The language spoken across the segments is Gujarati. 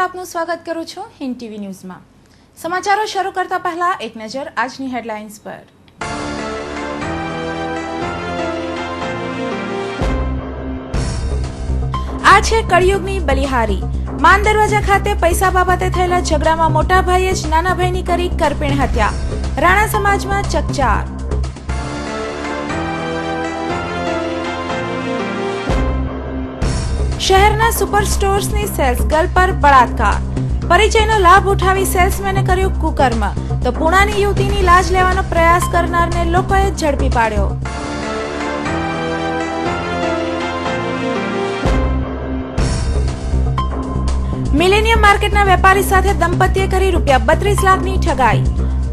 આપનું સ્વાગત કરું છું હિન્દ ટીવી ન્યૂઝમાં। સમાચારો શરૂ કરતા પહેલા એક નજર આજની હેડલાઇન્સ પર। આ છે કળિયુગની બલિહારી। માન દરવાજા ખાતે પૈસા બાબતે થયેલા ઝઘડામાં મોટા ભાઈએ જ નાના ભાઈની કરી કરપીણ હત્યા। રાણા સમાજમાં ચકચાર। શહેરના સુપર સ્ટોર્સની સેલ્સ ગર્લ પર બળાત્કાર। પરિચયનો લાભ ઉઠાવી સેલ્સમેને કર્યું કુકર્મ તો પુણાની યુવતીની લાજ લેવાનો પ્રયાસ કરનારને લોકોએ ઝડપી પાડ્યો। મિલેનિયમ માર્કેટના વેપારી સાથે દંપતીએ કરી ₹32 લાખની ઠગાઈ।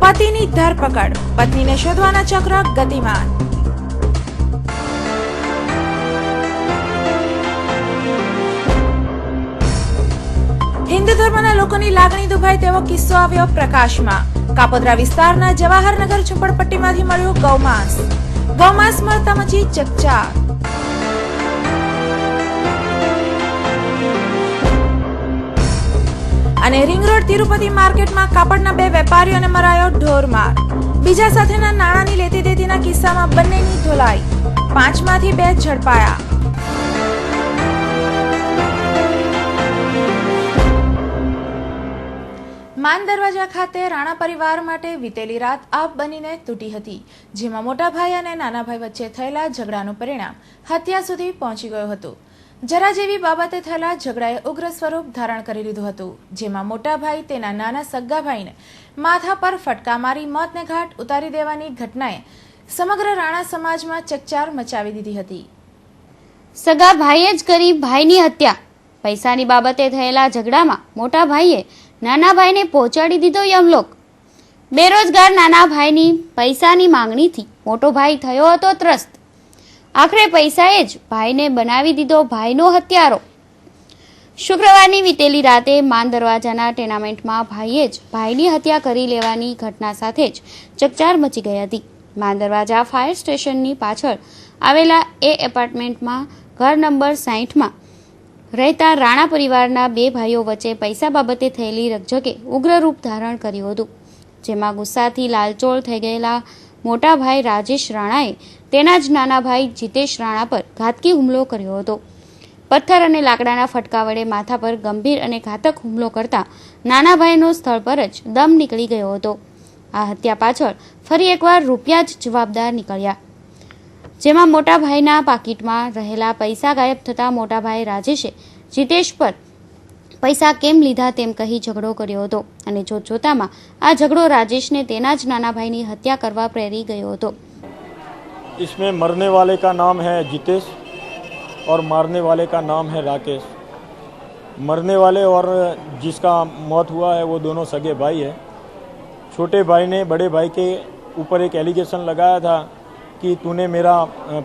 પતિની ધરપકડ, પત્નીને શોધવાના ચક્ર ગતિમાન। હિન્દુ ધર્મના લોકોની લાગણી દુભાઈ તેવો કિસ્સો આવ્યો પ્રકાશમાં। કાપોદ્રા વિસ્તારના જવાહરનગર ઝુંપડપટ્ટીમાંથી મળ્યું ગૌમાંસ। ગૌમાંસ મળતા મચી ચકચાર। અને રિંગ રોડ તિરુપતિ માર્કેટમાં કાપડના 2 વેપારીઓને મરાયો ઢોરમાર। બીજા સાથેના નાણાંની લેતી દેતીના કિસ્સામાં બંનેની ધોલાઈ। 5માંથી 2 ઝડપાયા। માન દરવાજા ખાતે રાણા પરિવાર માટે વીતેલી રાત આપ બનીને તૂટી હતી, જેમાં મોટા ભાઈ અને નાના ભાઈ વચ્ચે થયેલા ઝઘડાનું પરિણામ હત્યા સુધી પહોંચી ગયું હતું। જરા જેવી બાબતે થયેલા ઝઘડાએ ઉગ્ર સ્વરૂપ ધારણ કરી લીધું હતું, જેમાં મોટા ભાઈ તેના નાના સગા ભાઈને માથા પર ફટકા મારી મોતને ઘાટ ઉતારી દેવાની ઘટનાએ સમગ્ર રાણા સમાજમાં ચકચાર મચાવી દીધી હતી। સગા ભાઈએ જ કરી ભાઈની હત્યા। પૈસાની બાબતે થયેલા ઝઘડામાં મોટા ભાઈએ નાના ભાઈને પહોંચાડી દીધો યમલોક। બેરોજગાર નાના ભાઈની પૈસાની માંગણીથી મોટો ભાઈ થયો હતો ત્રસ્ત। આખરે પૈસાએ જ ભાઈને બનાવી દીધો ભાઈનો હત્યારો। શુક્રવારની વીતેલી રાતે માન દરવાજાના ટેનામેન્ટમાં ભાઈએ જ ભાઈની હત્યા કરી લેવાની ઘટના સાથે જ ચકચાર મચી ગઈ હતી। માન દરવાજા ફાયર સ્ટેશનની પાછળ આવેલા એ એપાર્ટમેન્ટમાં ઘર નંબર 60માં રહેતા રાણા પરિવારના 2 ભાઈઓ વચ્ચે પૈસા બાબતે થયેલી રકઝકે ઉગ્ર રૂપ ધારણ કર્યું હતું, જેમાં ગુસ્સાથી લાલચોળ થઈ ગયેલા મોટા ભાઈ રાજેશ રાણાએ તેના જ નાના ભાઈ જીતેશ રાણા પર ઘાતકી હુમલો કર્યો હતો। પથ્થર અને લાકડાના ફટકા વડે માથા પર ગંભીર અને ઘાતક હુમલો કરતા નાના ભાઈનો સ્થળ પર જ દમ નીકળી ગયો હતો। આ હત્યા પાછળ ફરી એકવાર રૂપિયા જ જવાબદાર નીકળ્યા, જેમાં મોટા ભાઈના પાકીટમાં રહેલા પૈસા ગાયબ થતા મોટા ભાઈ રાજેશે જીતેશ પર પૈસા કેમ લીધા તેમ કહી ઝઘડો કર્યો હતો અને જોતજોતામાં આ ઝઘડો રાજેશને તેના જ નાના ભાઈની હત્યા કરવા પ્રેરી ગયો હતો। इसमें मरने वाले का नाम है जितेश और मारने वाले का नाम है राकेश। मरने वाले और जिसका मौत हुआ है वो दोनों सगे भाई है। छोटे भाई ने बड़े भाई के ऊपर एक एलिगेशन लगाया था कि तूने मेरा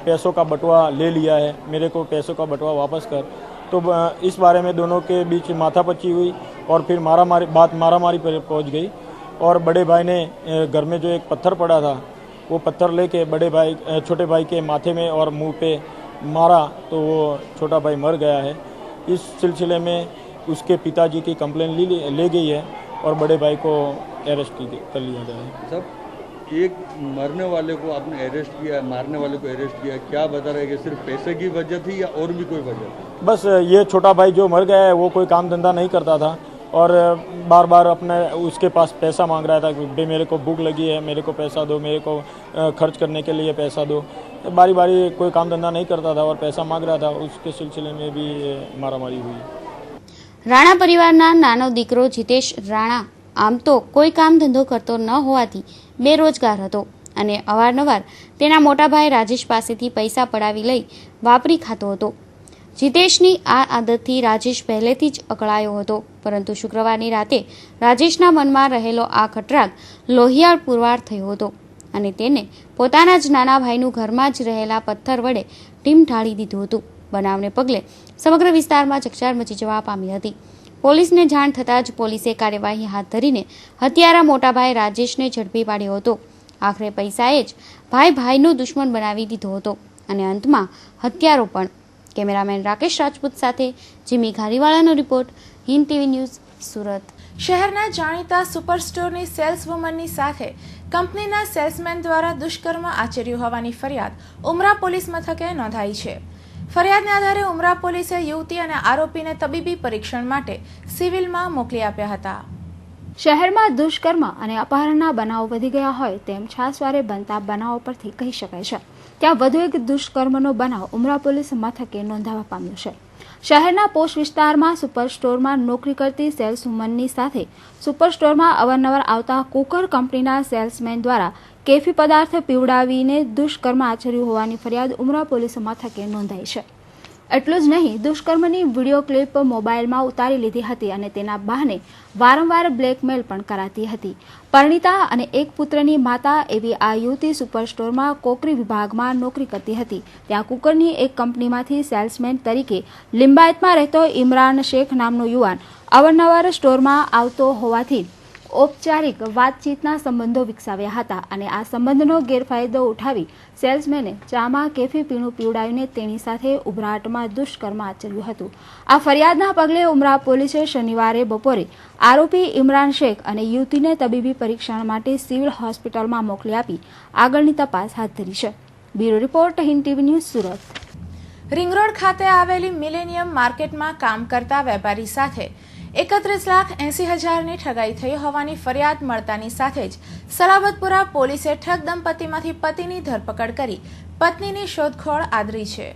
पैसों का बंटवा ले लिया है, मेरे को पैसों का बंटवा वापस कर। तो इस बारे में दोनों के बीच माथापच्ची हुई और फिर मारामारी पर पहुंच गई और बड़े भाई ने घर में जो एक पत्थर पड़ा था वो पत्थर लेके छोटे भाई के माथे में और मुंह पे मारा तो वो छोटा भाई मर गया है। इस सिलसिले में उसके पिताजी की कंप्लेन ले गई है और बड़े भाई को अरेस्ट कर लिया गया है। सब एक मरने वाले को आपने अरेस्ट किया, मारने वाले को अरेस्ट किया, क्या बता रहे कि सिर्फ पैसे की वजह थी या और भी कोई वजह? बस ये छोटा भाई जो मर गया है वो कोई काम धंधा नहीं करता था और बार बार अपने उसके पास पैसा मांग रहा था कि भाई मेरे को भूख लगी है, मेरे को पैसा दो, मेरे को खर्च करने के लिए पैसा दो। बारी बारी कोई काम धंधा नहीं करता था और पैसा मांग रहा था, उसके सिलसिले में भी मारामारी हुई। રાણા પરિવારના નાનો દીકરો જીતેશ રાણા આમ તો કોઈ કામ ધંધો કરતો ન હોવાથી બેરોજગાર હતો અને અવારનવાર તેના મોટા ભાઈ રાજેશ પાસેથી પૈસા પડાવી લઈ વાપરી ખાતો હતો। જીતેશની આ આદતથી રાજેશ પહેલેથી જ અકળાયો હતો, પરંતુ શુક્રવારની રાતે રાજેશના મનમાં રહેલો આ ખટરાગ લોહિયાળ પુરવાર થયો હતો અને તેને પોતાના જ નાના ભાઈનું ઘરમાં જ રહેલા પથ્થર વડે ટીમ ઢાળી દીધું હતું। બનાવને પગલે સમગ્ર વિસ્તારમાં ચકચાર મચી જવા પામી હતી। પોલીસને જાણ થતાં જ પોલીસે કાર્યવાહી હાથ ધરીને હત્યારા મોટા ભાઈ રાજેશને ઝડપી પાડ્યો હતો। આખરે પૈસાએ જ ભાઈનો દુશ્મન બનાવી દીધો હતો અને અંતમાં હત્યારો પણ। કેમેરામેન રાકેશ રાજપૂત સાથે જીમી ઘારીવાળાનો report, Hind TV news, Surat. શહેરના જાણીતા સુપર સ્ટોરની સેલ્સ વુમનની સાથે કંપનીના સેલ્સમેન દ્વારા દુષ્કર્મ આચર્યું હોવાની ફરિયાદ ઉમરા પોલીસ મથકે નોંધાઈ છે. ફરિયાદને આધારે ઉમરા પોલીસે યુવતી અને આરોપીને તબીબી પરીક્ષણ માટે સિવિલમાં મોકલી આપ્યા હતા. શહેરમાં દુષ્કર્મ અને અપહરણના બનાવો વધી ગયા હોય તેમ છાસવારે બનતા બનાવો પરથી કહી શકાય છે. ત્યાં વધુ એક દુષ્કર્મનો બનાવ ઉમરા પોલીસ મથકે નોંધાવા પામ્યો છે. શહેરના પોશ વિસ્તારમાં સુપર સ્ટોરમાં નોકરી કરતી સેલ્સ વુમનની સાથે સુપર સ્ટોરમાં અવારનવાર આવતા કુકર કંપનીના સેલ્સમેન દ્વારા કેફી પદાર્થ પીવડાવીને દુષ્કર્મ આચર્યું હોવાની ફરિયાદ ઉમરા પોલીસ મથકે નોંધાઈ છે. એટલું જ નહીં, દુષ્કર્મની વિડીયો ક્લિપ મોબાઈલમાં ઉતારી લીધી હતી અને તેના બહાને વારંવાર બ્લેકમેલ પણ કરાતી હતી. પરિણીતા અને એક પુત્રની માતા એવી આ યુવતી સુપર સ્ટોરમાં કોકરી વિભાગમાં નોકરી કરતી હતી. ત્યાં કુકરની એક કંપનીમાંથી સેલ્સમેન તરીકે લિંબાયતમાં રહેતો ઇમરાન શેખ નામનો યુવાન અવારનવાર સ્ટોરમાં આવતો હોવાથી ઔપચારિક વાતચીતના સંબંધો વિકસાવ્યા હતા અને આ સંબંધનો ગેરફાયદો ઉઠાવી સેલ્સમેને ચામાં કેફી પીણું પીવડાવીને તેની સાથે ઉભરાટમાં દુષ્કર્મ આચર્યું હતું. આ ફરિયાદના પગલે ઉમરા પોલીસે શનિવારે બપોરે આરોપી ઇમરાન શેખ અને યુવતીને તબીબી પરીક્ષણ માટે સિવિલ હોસ્પિટલમાં મોકલી આપી આગળની તપાસ હાથ ધરી છે. Bureau report, Hind TV news, Surat. Ring road ખાતે આવેલી મિલેનિયમ માર્કેટમાં કામ કરતા વેપારી સાથે 31,80,000ની ઠગાઈ થઈ હોવાની ફરિયાદ મળતાની સાથે જ સલાબતપુરા પોલીસે ઠગ દંપતીમાંથી પતિની ધરપકડ કરી પત્નીની શોધખોળ આદરી છે.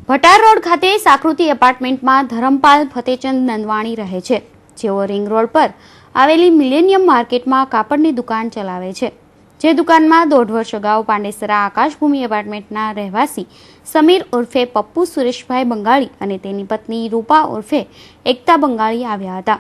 ભટાર રોડ ખાતે સાકૃતિ એપાર્ટમેન્ટમાં ધરમપાલ ફતેચંદ નંદવાણી રહે છે, જેઓ રિંગ રોડ પર આવેલી મિલેનિયમ માર્કેટમાં કાપડની દુકાન ચલાવે છે. જે દુકાનમાં 1.5 વર્ષ અગાઉ પાંડેસરા આકાશભૂમિ એપાર્ટમેન્ટના રહેવાસી સમીર ઉર્ફે પપ્પુ સુરેશભાઈ બંગાળી અને તેની પત્ની રૂપા ઉર્ફે એકતા બંગાળી આવ્યા હતા.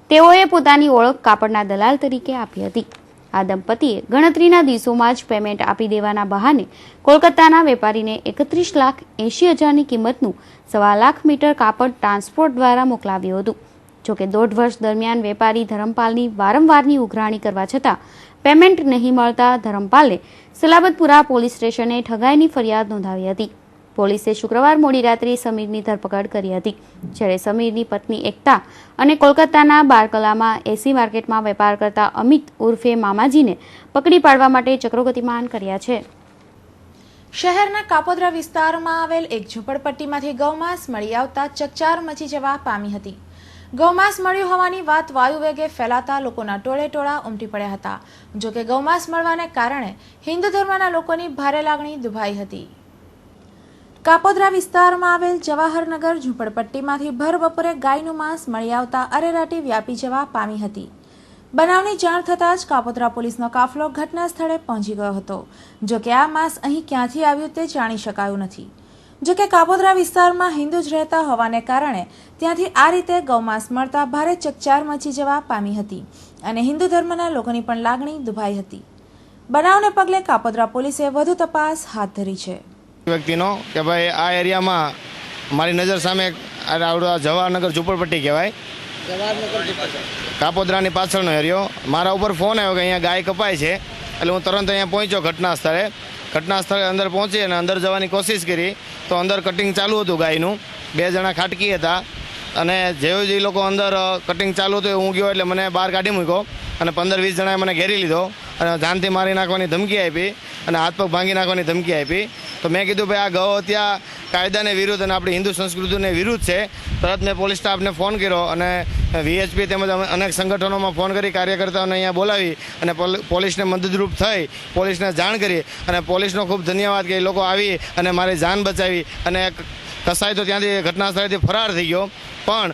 તેઓએ પોતાની ઓળખ કાપડના દલાલ તરીકે આપી હતી. આ દંપતીએ ગણતરીના દિવસોમાં જ પેમેન્ટ આપી દેવાના બહાને કોલકાતાના વેપારીને 31,80,000ની કિંમતનું 1.25 લાખ મીટર કાપડ ટ્રાન્સપોર્ટ દ્વારા મોકલાવ્યું હતું. જોકે 1.5 વર્ષ દરમિયાન વેપારી ધરમપાલની વારંવારની ઉઘરાણી કરવા છતાં પેમેન્ટ નહીં મળતા ધરમપાલે સલાબતપુરા પોલીસ સ્ટેશને ઠગાઈની ફરિયાદ નોંધાવી હતી. પોલીસે શુક્રવાર મોડી રાત્રે સમીરની ધરપકડ કરી હતી, જ્યારે સમીરની પત્ની એકતા અને કોલકાતાના બારકલામાં એસી માર્કેટમાં વેપાર કરતા અમિત ઉર્ફે મામાજીને પકડી પાડવા માટે ચક્રો ગતિમાન કર્યા છે. શહેરના કાપોદ્રા વિસ્તારમાં આવેલ એક ઝૂંપડપટ્ટીમાંથી ગૌમાંસ મળી આવતા ચકચાર મચી જવા પામી હતી. ગૌમાંસ મળ્યું હોવાની વાત વાયુવેગે ફેલાતા લોકોના ટોળે ઉમટી પડ્યા હતા. જોકે ગૌમાંસ મળવાને કારણે હિન્દુ ધર્મના લોકોની ભારે લાગણી દુભાઈ હતી. કાપોદ્રા વિસ્તારમાં આવેલ જવાહરનગર ઝૂંપડપટ્ટીમાંથી ભર બપોરે ગાયનું માંસ મળી આવતા અરેરાટી વ્યાપી જવા પામી હતી. બનાવની જાણ થતાં જ કાપોદ્રા પોલીસનો કાફલો ઘટના સ્થળે પહોંચી ગયો હતો. જોકે આ માંસ અહીં ક્યાંથી આવ્યું તે જાણી શકાયું નથી. જોકે કાપોદ્રા વિસ્તારમાં હિન્દુ જ રહેતા હોવાને કારણે ત્યાંથી આ રીતે ગૌમાંસ મળતા ભારે ચકચાર મચી જવા પામી હતી અને હિન્દુ ધર્મના લોકોની પણ લાગણી દુભાઈ હતી. બનાવને પગલે કાપોદ્રા પોલીસે વધુ તપાસ હાથ ધરી છે. વ્યક્તિનો કે ભાઈ આ એરિયામાં મારી નજર સામે જવાહરનગર ઝૂંપડપટ્ટી કહેવાય, કાપોદ્રાની પાછળનો એરિયો. મારા ઉપર ફોન આવ્યો કે અહીંયા ગાય કપાય છે, એટલે હું તરત અહીંયા પહોંચ્યો ઘટના સ્થળે અંદર પહોંચી અને અંદર જવાની કોશિશ કરી તો અંદર કટિંગ ચાલુ હતું ગાયનું. 2 જણા ખાટકી હતા અને જેવું જ એ લોકો અંદર કટિંગ ચાલુ હતું હું ગયો એટલે મને બહાર કાઢી મૂક્યો અને 15-20 જણાએ મને ઘેરી લીધો અને જાનથી મારી નાખવાની ધમકી આપી અને હાથ પગ ભાંગી નાખવાની ધમકી આપી. તો મેં કીધું ભાઈ આ ગૌ હત્યા કાયદાને વિરુદ્ધ અને આપણી હિન્દુ સંસ્કૃતિને વિરુદ્ધ છે. તરત મેં પોલીસ સ્ટાફને ફોન કર્યો અને VHP તેમજ અનેક સંગઠનોમાં ફોન કરી કાર્યકર્તાઓને અહીંયા બોલાવી અને પોલીસને મદદરૂપ થઈ પોલીસને જાણ કરી અને પોલીસનો ખૂબ ધન્યવાદ કે એ લોકો આવી અને મારી જાન બચાવી અને કસાઈ તો ત્યાંથી ઘટના સ્થળેથી ફરાર થઈ ગયો. પણ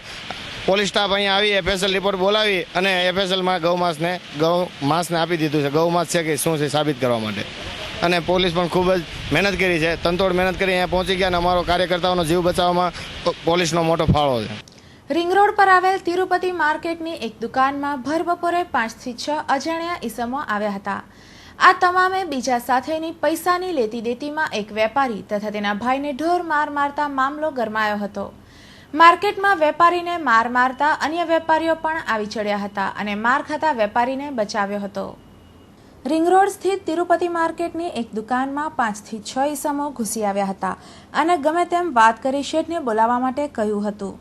પોલીસ સ્ટાફ અહીંયા આવી FSL રિપોર્ટ બોલાવી અને FSLમાં ગૌમાંસને આપી દીધું છે. ગૌમાંસ છે કે શું છે સાબિત કરવા માટે અને પોલીસ પણ ખૂબ જ મહેનત કરી છે, તનતોડ મહેનત કરી અહીંયા પહોંચી ગયા અને અમારો કાર્યકર્તાઓનો જીવ બચાવવામાં પોલીસનો મોટો ફાળો છે. રિંગ રોડ પર આવેલ તિરુપતિ માર્કેટની એક દુકાનમાં ભર બપોરે 5 થી 6 અજાણ્યા ઈસમો આવ્યા હતા. આ તમામે બીજા સાથેની પૈસાની લેતી દેતીમાં એક વેપારી તથા તેના ભાઈને ઢોર મારતા મામલો ગરમાયો હતો. માર્કેટમાં વેપારીને મારતા અન્ય વેપારીઓ પણ આવી ચડ્યા હતા અને માર ખાતા વેપારીને બચાવ્યો હતો. રિંગ રોડ સ્થિત તિરુપતિ માર્કેટની એક દુકાનમાં 5 થી 6 ઈસમો ઘૂસી આવ્યા હતા અને ગમે તેમ વાત કરી શેઠને બોલાવવા માટે કહ્યું હતું.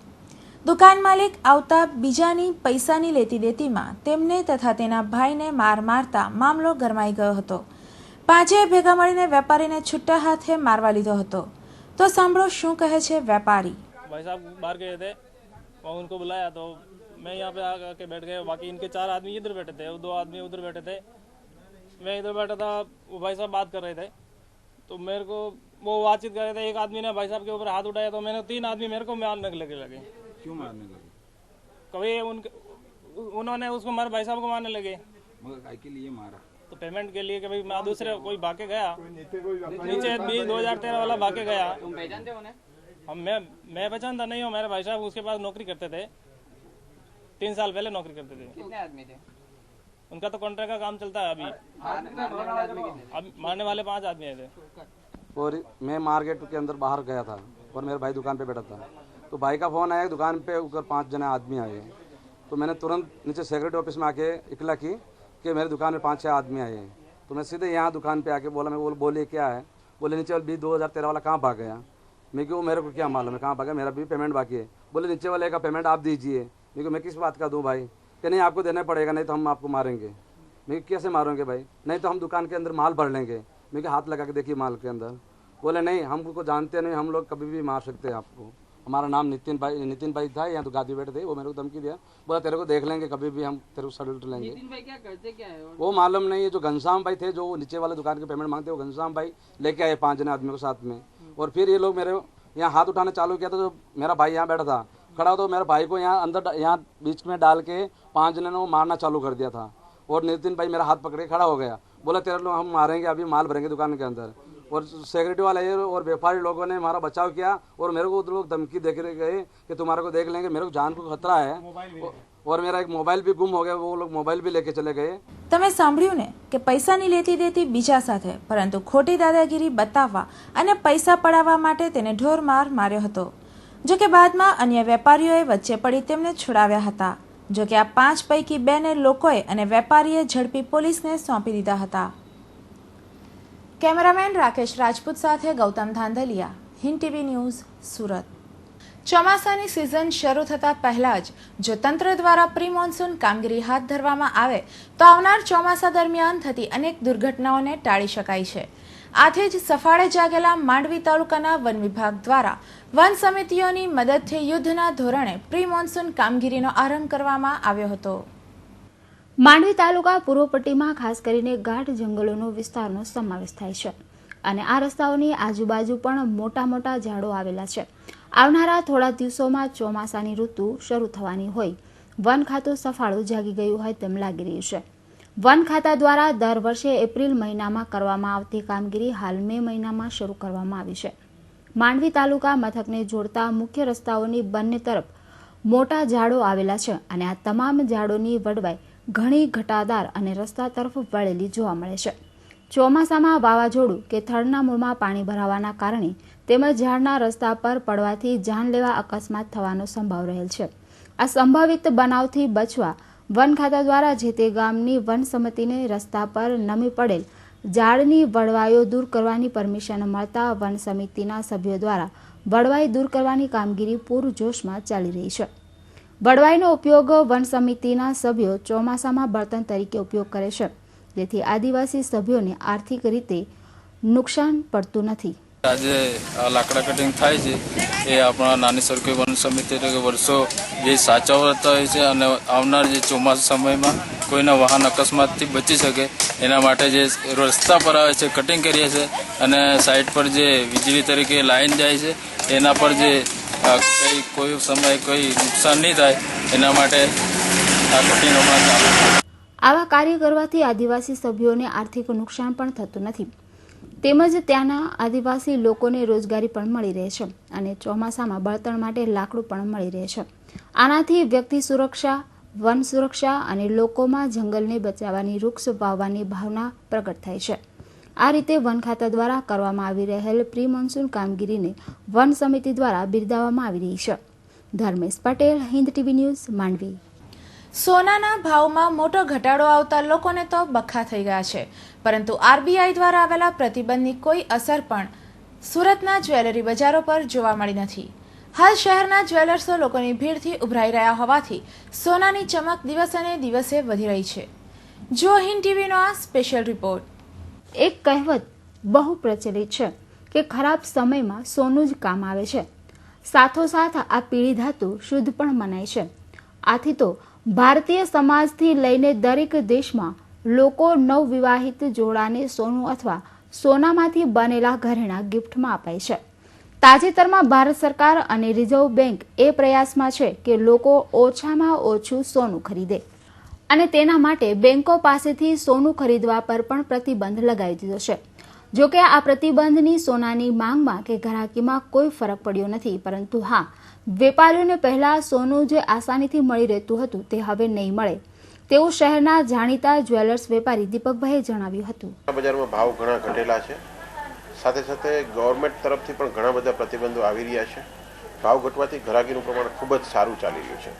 દુકાન માલિક આવતા બીજાની પૈસાની લેતી દેતીમાં તેમને તથા તેના ભાઈને માર મારતા મામલો ગરમાઈ ગયો હતો। પાંચેય ભેગા મળીને વેપારીને છૂટા હાથે મારવા લીધો હતો। તો સાંભળો શું કહે છે વેપારી। भाई साहब बाहर गए थे और उनको बुलाया तो मैं यहाँ पे आके बैठ गया। बाकी इनके 4 आदमी इधर बैठे थे, 2 आदमी उधर बैठे थे। मैं इधर बैठा था, वो भाई साहब बात कर रहे थे तो मेरे को वो बातचीत कर रहे थे। एक आदमी ने भाई साहब के ऊपर हाथ उठाया तो मैंने 3 आदमी मेरे को मारने लगे। क्यों मारने लगे? कभी उन्होंने उसको मार भाई साहब को मारने लगे। मगर काय के लिए मारा? तो पेमेंट के लिए कि भाई मैं दूसरे कोई भागे गया नीचे 2013 वाला भागे गया। तुम पहचानते हो ना? हम मैं पहचानता नहीं हूँ। मेरे भाई साहब उसके पास नौकरी करते थे, 3 साल पहले नौकरी करते थे। कितने आदमी थे? उनका तो कॉन्ट्रैक्ट का काम चलता है अभी। अब मारने वाले 5 आदमी आए थे। और मैं मार्केट के अंदर बाहर गया था और मेरा भाई दुकान पे बैठा था, तो भाई का फोन आया दुकान पे ऊपर 5 जने आदमी आए। तो मैंने तुरंत नीचे सेक्रेटरी ऑफिस में आके इकला की कि मेरे दुकान में 5-6 आदमी आए हैं। तो मैं सीधे यहाँ दुकान पे आके बोला, मैं बोले क्या है? बोले नीचे वाले 2013 वाला कहाँ भाग गया? मैं क्यों, मेरे को क्या मालूम है कहाँ भागा, मेरा भी पेमेंट बाकी है। बोले नीचे वाले का पेमेंट आप दीजिए। मैं किस बात का दूँ भाई? कि नहीं आपको देना पड़ेगा, नहीं तो हम आपको मारेंगे। मैं कैसे मारोगे भाई? नहीं तो हम दुकान के अंदर माल भर लेंगे। मैं हाथ लगा के देखिए माल के अंदर। बोले नहीं, हमको जानते नहीं, हम लोग कभी भी मार सकते हैं आपको। हमारा नाम नितिन भाई था, यहाँ तो गादी बैठे थे। वो मेरे को धमकी दिया, बोला तेरे को देख लेंगे, कभी भी हम तेरे को सल्यूट लेंगे। नितिन भाई क्या करते क्या है? वो मालूम नहीं है। जो घनश्याम भाई थे, जो नीचे वाले दुकान के पेमेंट मांगते, वो घनश्याम भाई लेके आए 5 जने आदमियों के साथ में। और फिर ये लोग मेरे यहाँ हाथ उठाना चालू किया। तो जो मेरा भाई यहाँ बैठा था खड़ा, तो मेरे भाई को यहाँ अंदर यहाँ बीच में डाल के 5 जने ने वो मारना चालू कर दिया था। और नितिन भाई मेरा हाथ पकड़े खड़ा हो गया, बोला तेरे लोग हम मारेंगे, अभी माल भरेंगे दुकान के अंदर। और सेक्रेटरी वाले और व्यापारी लोगों ने हमारा बचाव किया और मेरे को लोग धमकी दे के गए कि तुम्हारे को देख लेंगे। मेरे को जान को खतरा है और मेरा एक मोबाइल भी गुम हो गया, वो लोग मोबाइल भी लेके चले गए। તમે સાંભળ્યું ને કે પૈસાની લેતી દેતી બીજા સાથે, પરંતુ ખોટી દાદાગીરી બતાવવા અને પૈસા પડાવવા માટે તેને ઢોર માર માર્યો હતો। જો કે બાદમાં અન્ય વેપારીઓએ વચ્ચે પડી તેમને છોડાવ્યા હતા। જો કે આ 5 પૈકી 2 ને લોકોએ અને વેપારીએ ઝડપી પોલીસને સોંપી દીધા હતા। કેમેરામેન રાકેશ રાજપૂત સાથે ગૌતમ ધાંધલિયા, હિન્દ ટીવી ન્યૂઝ, સુરત। ચોમાસાની સિઝન શરૂ થતાં પહેલા જ જો તંત્ર દ્વારા પ્રી મોન્સૂન કામગીરી હાથ ધરવામાં આવે તો આવનાર ચોમાસા દરમિયાન થતી અનેક દુર્ઘટનાઓને ટાળી શકાય છે। આથી જ સફાળે જાગેલા માંડવી તાલુકાના વન વિભાગ દ્વારા વન સમિતિઓની મદદથી યુદ્ધના ધોરણે પ્રી મોન્સૂન કામગીરીનો આરંભ કરવામાં આવ્યો હતો। માંડવી તાલુકા પૂર્વ પટ્ટીમાં ખાસ કરીને ગાઢ જંગલોનો વિસ્તારનો સમાવેશ થાય છે અને આ રસ્તાઓની આજુબાજુ પણ મોટા મોટા ઝાડો આવેલા છે। આવનારા થોડા દિવસોમાં ચોમાસાની ઋતુ શરૂ થવાની હોય વન ખાતું સફાળું જાગી ગયું હોય તેમ લાગી રહ્યું છે। વન ખાતા દ્વારા દર વર્ષે એપ્રિલ મહિનામાં કરવામાં આવતી કામગીરી હાલ મે મહિનામાં શરૂ કરવામાં આવી છે। માંડવી તાલુકા મથકને જોડતા મુખ્ય રસ્તાઓની બંને તરફ મોટા ઝાડો આવેલા છે અને આ તમામ ઝાડોની વડવાઈ ઘણી ઘટાદાર અને રસ્તા તરફ વળેલી જોવા મળે છે। ચોમાસામાં વાવાઝોડું કે થડના મૂળમાં પાણી ભરાવાના કારણે તેમજ ઝાડના રસ્તા પર પડવાથી જાનલેવા અકસ્માત થવાનો સંભવ રહેલ છે। આ સંભવિત બનાવથી બચવા વન ખાતા દ્વારા જે તે ગામની વન સમિતિને રસ્તા પર નમી પડેલ ઝાડની વડવાઈઓ દૂર કરવાની પરમિશન મળતા વન સમિતિના સભ્યો દ્વારા વડવાઈ દૂર કરવાની કામગીરી પૂરજોશમાં ચાલી રહી છે। વડવાઈનો ઉપયોગ વન સમિતિના સભ્યો ચોમાસામાં બળતણ તરીકે ઉપયોગ કરે છે, જેથી આદિવાસી સભ્યોને આર્થિક રીતે નુકસાન પડતું નથી। આજે આ લાકડા કટિંગ થાય છે એ આપણા નાની સરકારી વન સમિતિ એટલે કે વર્ષો જે સાચવતા હોય છે અને આવનાર જે ચોમાસા સમયમાં કોઈના વાહન અકસ્માતથી બચી શકે એના માટે જે રસ્તા પર આવે છે કટિંગ કરીએ છીએ અને સાઈડ પર જે વીજળી તરીકે લાઈન જાય છે એના પર જે કોઈ સમય કોઈ નુકસાન નહીં થાય એના માટે આ કટિંગ હમણાં ચાલુ છે। આવા કાર્ય કરવાથી આદિવાસી સભ્યોને આર્થિક નુકસાન પણ થતું નથી, તેમજ ત્યાંના આદિવાસી લોકોને રોજગારી પણ મળી રહે છે અને ચોમાસામાં બળતણ માટે લાકડું પણ મળી રહે છે। આનાથી વ્યક્તિ સુરક્ષા, વન સુરક્ષા અને લોકોમાં જંગલને બચાવવાની વૃક્ષ વાવવાની ભાવના પ્રગટ થાય છે। આ રીતે વન ખાતા દ્વારા કરવામાં આવી રહેલ પ્રી મોન્સૂન કામગીરીને વન સમિતિ દ્વારા બિરદાવવામાં આવી રહી છે। Dharmesh Patel, Hind TV news, Mandvi. સોનાના ભાવમાં મોટો ઘટાડો આવતા લોકોને તો બખા થઈ ગયા છે, પરંતુ આરબીઆઈ દ્વારા આવેલા પ્રતિબંધની કોઈ અસર પણ સુરતના જ્વેલરી બજારો પર જોવા મળી નથી। હાલ શહેરના જ્વેલર્સો લોકોની ભીડથી ઉભરાઈ રહ્યા હોવાથી સોનાની ચમક દિવસે ને દિવસે વધી રહી છે. જો હિન્દ ટીવીનો આ સ્પેશિયલ રિપોર્ટ. એક કહેવત બહુ પ્રચલિત છે કે ખરાબ સમયમાં સોનું જ કામ આવે છે. સાથોસાથ આ પીળી ધાતુ શુદ્ધ પણ મનાય છે. આથી તો ભારતીય સમાજથી લઈને દરેક દેશમાં લોકો નવવિવાહિત જોડાને સોનું અથવા સોનામાંથી બનેલા ઘરેણાં ગિફ્ટમાં અપાય છે. તાજેતરમાં ભારત સરકાર અને રિઝર્વ બેંક એ પ્રયાસમાં છે કે લોકો ઓછામાં ઓછું સોનું ખરીદે અને તેના માટે બેંકો પાસેથી સોનું ખરીદવા પર પણ પ્રતિબંધ લગાવી દીધો છે. જોકે આ પ્રતિબંધની સોનાની માંગમાં કે ગ્રાહકીમાં કોઈ ફરક પડ્યો નથી, પરંતુ હા, વેપારીઓને પહેલા સોનું જે આસાનીથી મળી રહેતું હતું તે હવે નહીં મળે તેવું શહેરના જાણીતા જ્વેલર્સ વેપારી દીપકભાઈએ જણાવ્યું હતું. બજારમાં ભાવ ઘણા ઘટેલા છે. સાથે સાથે ગવર્મેન્ટ તરફથી પણ ઘણા બધા પ્રતિબંધો આવી રહ્યા છે. ભાવ ઘટવાથી ગ્રાહકીનું પ્રમાણ ખૂબ જ સારું ચાલી રહ્યું છે.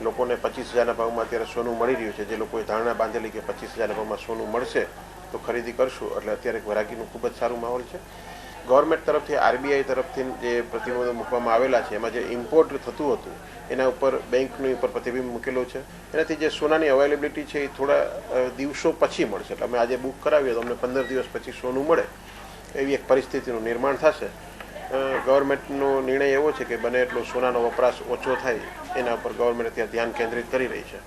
લોકોને 25,000ના ભાવમાં અત્યારે સોનું મળી રહ્યું છે. જે લોકોએ ધારણા બાંધેલી કે 25,000ના ભાવમાં સોનું મળશે તો ખરીદી કરશું, એટલે અત્યારે ગ્રાહકીનું ખૂબ જ સારું માહોલ છે. ગવર્મેન્ટ તરફથી RBI તરફથી જે પ્રતિબંધો મૂકવામાં આવેલા છે, એમાં જે ઇમ્પોર્ટ થતું હતું એના ઉપર બેંકની ઉપર પ્રતિબંધ મૂકેલો છે. એનાથી જે સોનાની અવેલેબિલિટી છે એ થોડા દિવસો પછી મળશે. એટલે અમે આજે બુક કરાવીએ તો અમને 15 દિવસ પછી સોનું મળે એવી એક પરિસ્થિતિનું નિર્માણ થશે. ગવર્મેન્ટનો નિર્ણય એવો છે કે બને એટલો સોનાનો વપરાશ ઓછો થાય એના ઉપર ગવર્મેન્ટ અત્યારે ધ્યાન કેન્દ્રિત કરી રહી છે.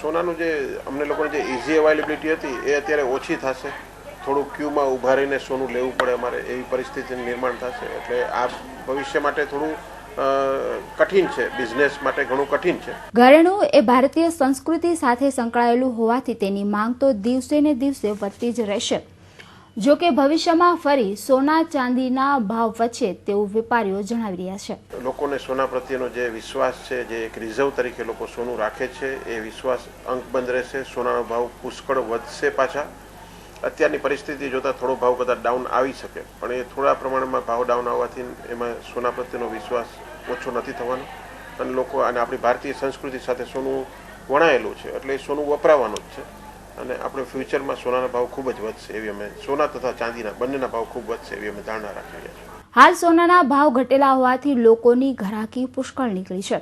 સોનાનું જે અમને લોકોની જે ઇઝી અવેલેબિલિટી હતી એ અત્યારે ઓછી થશે. થોડું ક્યુમાં ઊભા રહીને સોનું લેવું પડે અમારે, એવી પરિસ્થિતિનું નિર્માણ થશે. એટલે આ ભવિષ્ય માટે થોડું કઠિન છે, બિઝનેસ માટે ઘણું કઠિન છે. ઘરેણું એ ભારતીય સંસ્કૃતિ સાથે સંકળાયેલું હોવાથી તેની માંગ તો દિવસે ને દિવસે વધતી જ રહેશે. જો કે ભવિષ્યમાં ફરી સોના ચાંદીના ભાવ વધશે તેવું વેપારીઓ જણાવી રહ્યા છે. લોકોને સોના પ્રત્યેનો જે વિશ્વાસ છે, જે એક રિઝર્વ તરીકે લોકો સોનું રાખે છે, એ વિશ્વાસ અંકબંધ રહેશે. સોનાનો ભાવ પુષ્કળ વધશે. પાછા અત્યારની પરિસ્થિતિ જોતા થોડો ભાવ કદાચ ડાઉન આવી શકે, પણ એ થોડા પ્રમાણમાં ભાવ ડાઉન આવવાથી એમાં સોના પ્રત્યેનો વિશ્વાસ ઓછો નથી થવાનો. અને લોકો અને આપણી ભારતીય સંસ્કૃતિ સાથે સોનું વણાયેલું છે, એટલે એ સોનું વપરાવાનું જ છે. અને આપણે ફ્યુચરમાં સોનાના ભાવ ખૂબ જ વધશે એવી અમે, સોના તથા ચાંદીના બંનેના ભાવ ખૂબ વધશે એવી અમે ધારણા રાખી રહ્યા છીએ. હાલ સોનાના ભાવ ઘટેલા હોવાથી લોકોની ઘરાકી પુષ્કળ નીકળી છે.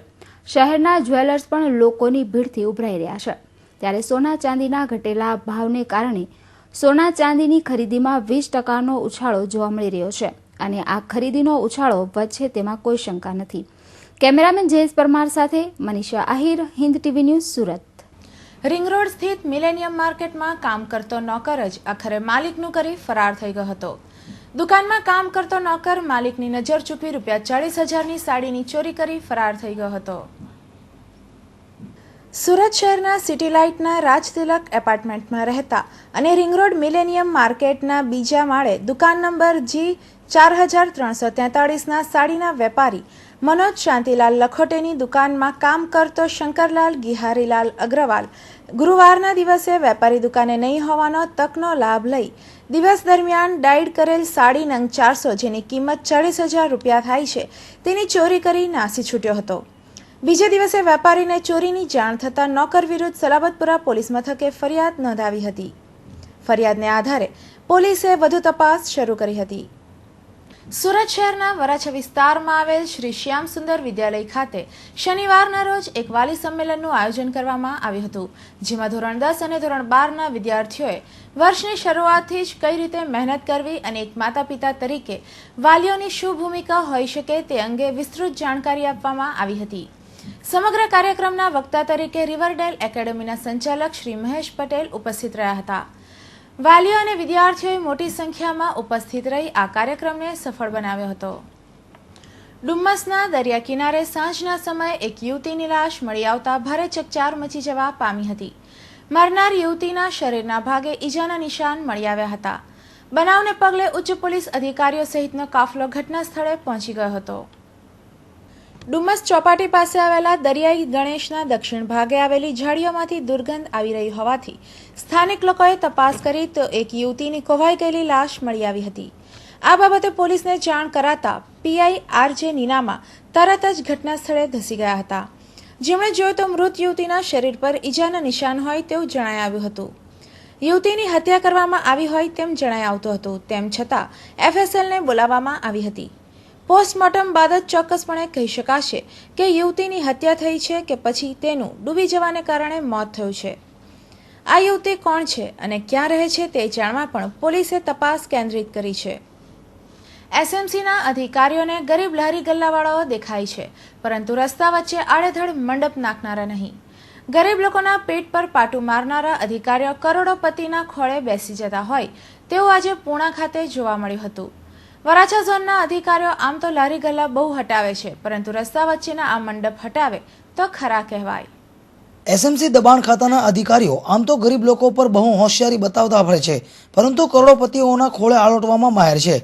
શહેરના જ્વેલર્સ પણ લોકોની ભીડથી ઉભરાઈ રહ્યા છે. ત્યારે સોના ચાંદીના ઘટેલા ભાવને કારણે સોના ચાંદીની ખરીદીમાં 20%નો ઉછાળો જોવા મળી રહ્યો છે અને આ ખરીદીનો ઉછાળો વધશે તેમાં કોઈ શંકા નથી. કેમેરામેન જયેશ પરમાર સાથે Manisha Ahir, Hind TV news, Surat. Ring road સ્થિત મિલેનિયમ માર્કેટમાં કામ કરતો નોકર જ આખરે માલિકનું કરી ફરાર થઈ ગયો હતો. દુકાનમાં કામ કરતો નોકર માલિકની નજર ચૂકવી ₹40,000ની સાડીની ચોરી કરી ફરાર થઈ ગયો હતો. સુરત શહેરના સિટી લાઇટના રાજતિલક એપાર્ટમેન્ટમાં રહેતા અને રિંગ રોડ મિલેનિયમ માર્કેટના બીજા માળે દુકાન નંબર G4343ના સાડીના વેપારી મનોજ શાંતિલાલ લખોટેની દુકાનમાં કામ કરતો શંકરલાલ ગિહારીલાલ અગ્રવાલ ગુરુવારના દિવસે વેપારી દુકાને નહીં હોવાનો તકનો લાભ લઈ દિવસ દરમિયાન ડાઇડ કરેલ સાડી નંગ 400 જેની કિંમત ₹40,000 થાય છે તેની ચોરી કરી નાસી છૂટ્યો હતો. બીજે દિવસે વેપારીને ચોરીની જાણ થતાં નોકર વિરુદ્ધ સલાબતપુરા પોલીસ મથકે ફરિયાદ નોંધાવી હતી. ફરિયાદને આધારે પોલીસે વધુ તપાસ શરૂ કરી હતી. સુરત શહેરના વરાછા વિસ્તારમાં આવેલ શ્રી શ્યામ સુંદર વિદ્યાલય ખાતે શનિવારના રોજ એક વાલી સંમેલનનું આયોજન કરવામાં આવ્યું હતું, જેમાં ધોરણ 10 અને ધોરણ 12ના વિદ્યાર્થીઓએ વર્ષની શરૂઆતથી જ કઈ રીતે મહેનત કરવી અને એક માતા પિતા તરીકે વાલીઓની શું ભૂમિકા હોઈ શકે તે અંગે વિસ્તૃત જાણકારી આપવામાં આવી હતી. સમગ્ર કાર્યક્રમના વક્તા તરીકે રિવરડેલ એકેડેમીના સંચાલક શ્રી મહેશ પટેલ ઉપસ્થિત રહ્યા હતા. વાલીઓ અને વિદ્યાર્થીઓએ મોટી સંખ્યામાં ઉપસ્થિત રહી આ કાર્યક્રમને સફળ બનાવ્યો હતો. ડુમ્મસના દરિયા કિનારે સાંજના સમયે એક યુવતીની લાશ મળી આવતા ભારે ચકચાર મચી જવા પામી હતી. મરનાર યુવતીના શરીરના ભાગે ઈજાના નિશાન મળી આવ્યા હતા. બનાવને પગલે ઉચ્ચ પોલીસ અધિકારીઓ સહિતનો કાફલો ઘટના સ્થળે પહોંચી ગયો હતો. ડુમ્મસ ચોપાટી પાસે આવેલા દરિયાઈ ગણેશના દક્ષિણ ભાગે આવેલી ઝાડીઓમાંથી દુર્ગંધ આવી રહી હોવાથી સ્થાનિક લોકોએ તપાસ કરી તો એક યુવતીની કોવાઈ ગયેલી લાશ મળી આવી હતી. આ બાબતે પોલીસને જાણ કરાતા પીઆઈ RJ નીનામા તરત જ ઘટના સ્થળે ધસી ગયા હતા, જેમણે જોયું તો મૃત યુવતીના શરીર પર ઈજાના નિશાન હોય તેવું જણાઈ આવ્યું હતું. યુવતીની હત્યા કરવામાં આવી હોય તેમ જણાઈ આવતું હતું. તેમ છતાં FSLને બોલાવવામાં આવી હતી. પોસ્ટમોર્ટમ બાદ જ ચોક્કસપણે કહી શકાશે કે યુવતીની હત્યા થઈ છે કે પછી તેનું ડૂબી જવાને કારણે મોત થયું છે. આ યુવતી કોણ છે અને ક્યાં રહે છે તે જાણવા પણ પોલીસે તપાસ કેન્દ્રિત કરી છે. SMCના અધિકારીઓને ગરીબ લારી ગલ્લાવાળાઓ દેખાય છે, પરંતુ રસ્તા વચ્ચે આડેધડ મંડપ નાખનારા નહીં. ગરીબ લોકોના પેટ પર પાટું મારનારા અધિકારીઓ કરોડોપતિના ખોળે બેસી જતા હોય તેવું આજે પૂણા ખાતે જોવા મળ્યું હતું. વરાછા ઝોનના અધિકારીઓ આમ તો લારી ગલ્લા બહુ હટાવે છે, પરંતુ રસ્તા વચ્ચેના આ મંડપ હટાવે તો ખરા કહેવાય. SMC દબાણ ખાતાના અધિકારીઓ આમ તો ગરીબ લોકો પર બહુ હોશિયારી બતાવતા ફરે છે, પરંતુ કરોડોપતિઓના ખોળે આલોટવામાં માહેર છે.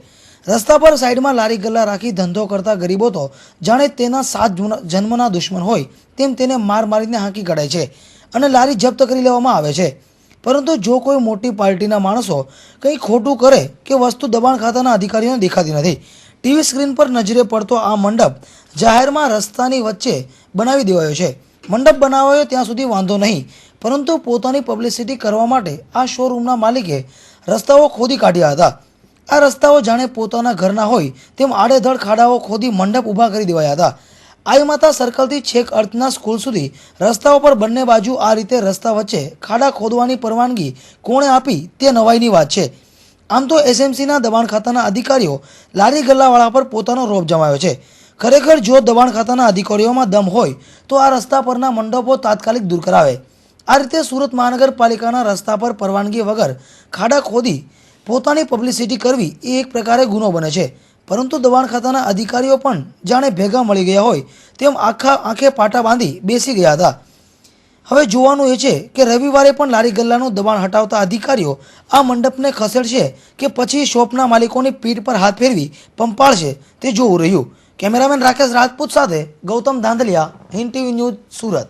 રસ્તા પર સાઈડમાં લારી ગલ્લા રાખી ધંધો કરતા ગરીબો તો જાણે તેના 7 જન્મના દુશ્મન હોય તેમ તેને મારીને હાંકી કાઢે છે અને લારી જપ્ત કરી લેવામાં આવે છે. પરંતુ જો કોઈ મોટી પાર્ટીના માણસો કંઈ ખોટું કરે કે વસ્તુ દબાણ ખાતાના અધિકારીઓને દેખાતી નથી. ટીવી સ્ક્રીન પર નજરે પડતો આ મંડપ જાહેરમાં રસ્તાની વચ્ચે બનાવી દેવાયો છે. મંડપ બનાવાયો ત્યાં સુધી વાંધો નહીં, પરંતુ પોતાની પબ્લિસિટી કરવા માટે આ શોરૂમના માલિકે રસ્તાઓ ખોદી કાઢ્યા હતા. આ રસ્તાઓ જાણે પોતાના ઘરના હોય તેમ આડેધડ ખાડાઓ ખોદી મંડપ ઊભા કરી દેવાયા હતા. આઈ માતા સર્કલથી છેક અર્થના સ્કૂલ સુધી રસ્તાઓ પર બંને બાજુ આ રીતે રસ્તા વચ્ચે ખાડા ખોદવાની પરવાનગી કોણે આપી તે નવાઈની વાત છે. આમ તો SMCના દબાણ ખાતાના અધિકારીઓ લારી ગલ્લાવાળા પર પોતાનો રોબ જમાવ્યો છે. ખરેખર જો દબાણ ખાતાના અધિકારીઓમાં દમ હોય તો આ રસ્તા પરના મંડપો તાત્કાલિક દૂર કરાવે. આ રીતે સુરત મહાનગરપાલિકાના રસ્તા પર પરવાનગી વગર ખાડા ખોદી પોતાની પબ્લિસિટી કરવી એ એક પ્રકારે ગુનો બને છે. પરંતુ દબાણ ખાતાના અધિકારીઓ પણ જાણે ભેગા મળી ગયા હોય તેમ આંખે પાટા બાંધી બેસી ગયા હતા. હવે જોવાનું એ છે કે રવિવારે પણ લારી ગલ્લાનું દબાણ હટાવતા અધિકારીઓ આ મંડપને ખસેડશે કે પછી શોપના માલિકોની પીઠ પર હાથ ફેરવી પંપાળશે તે જોવું રહ્યું. કેમેરામેન રાકેશ રાજપૂત સાથે ગૌતમ ધાંધલિયા, હિન્દ TV ન્યૂઝ, સુરત.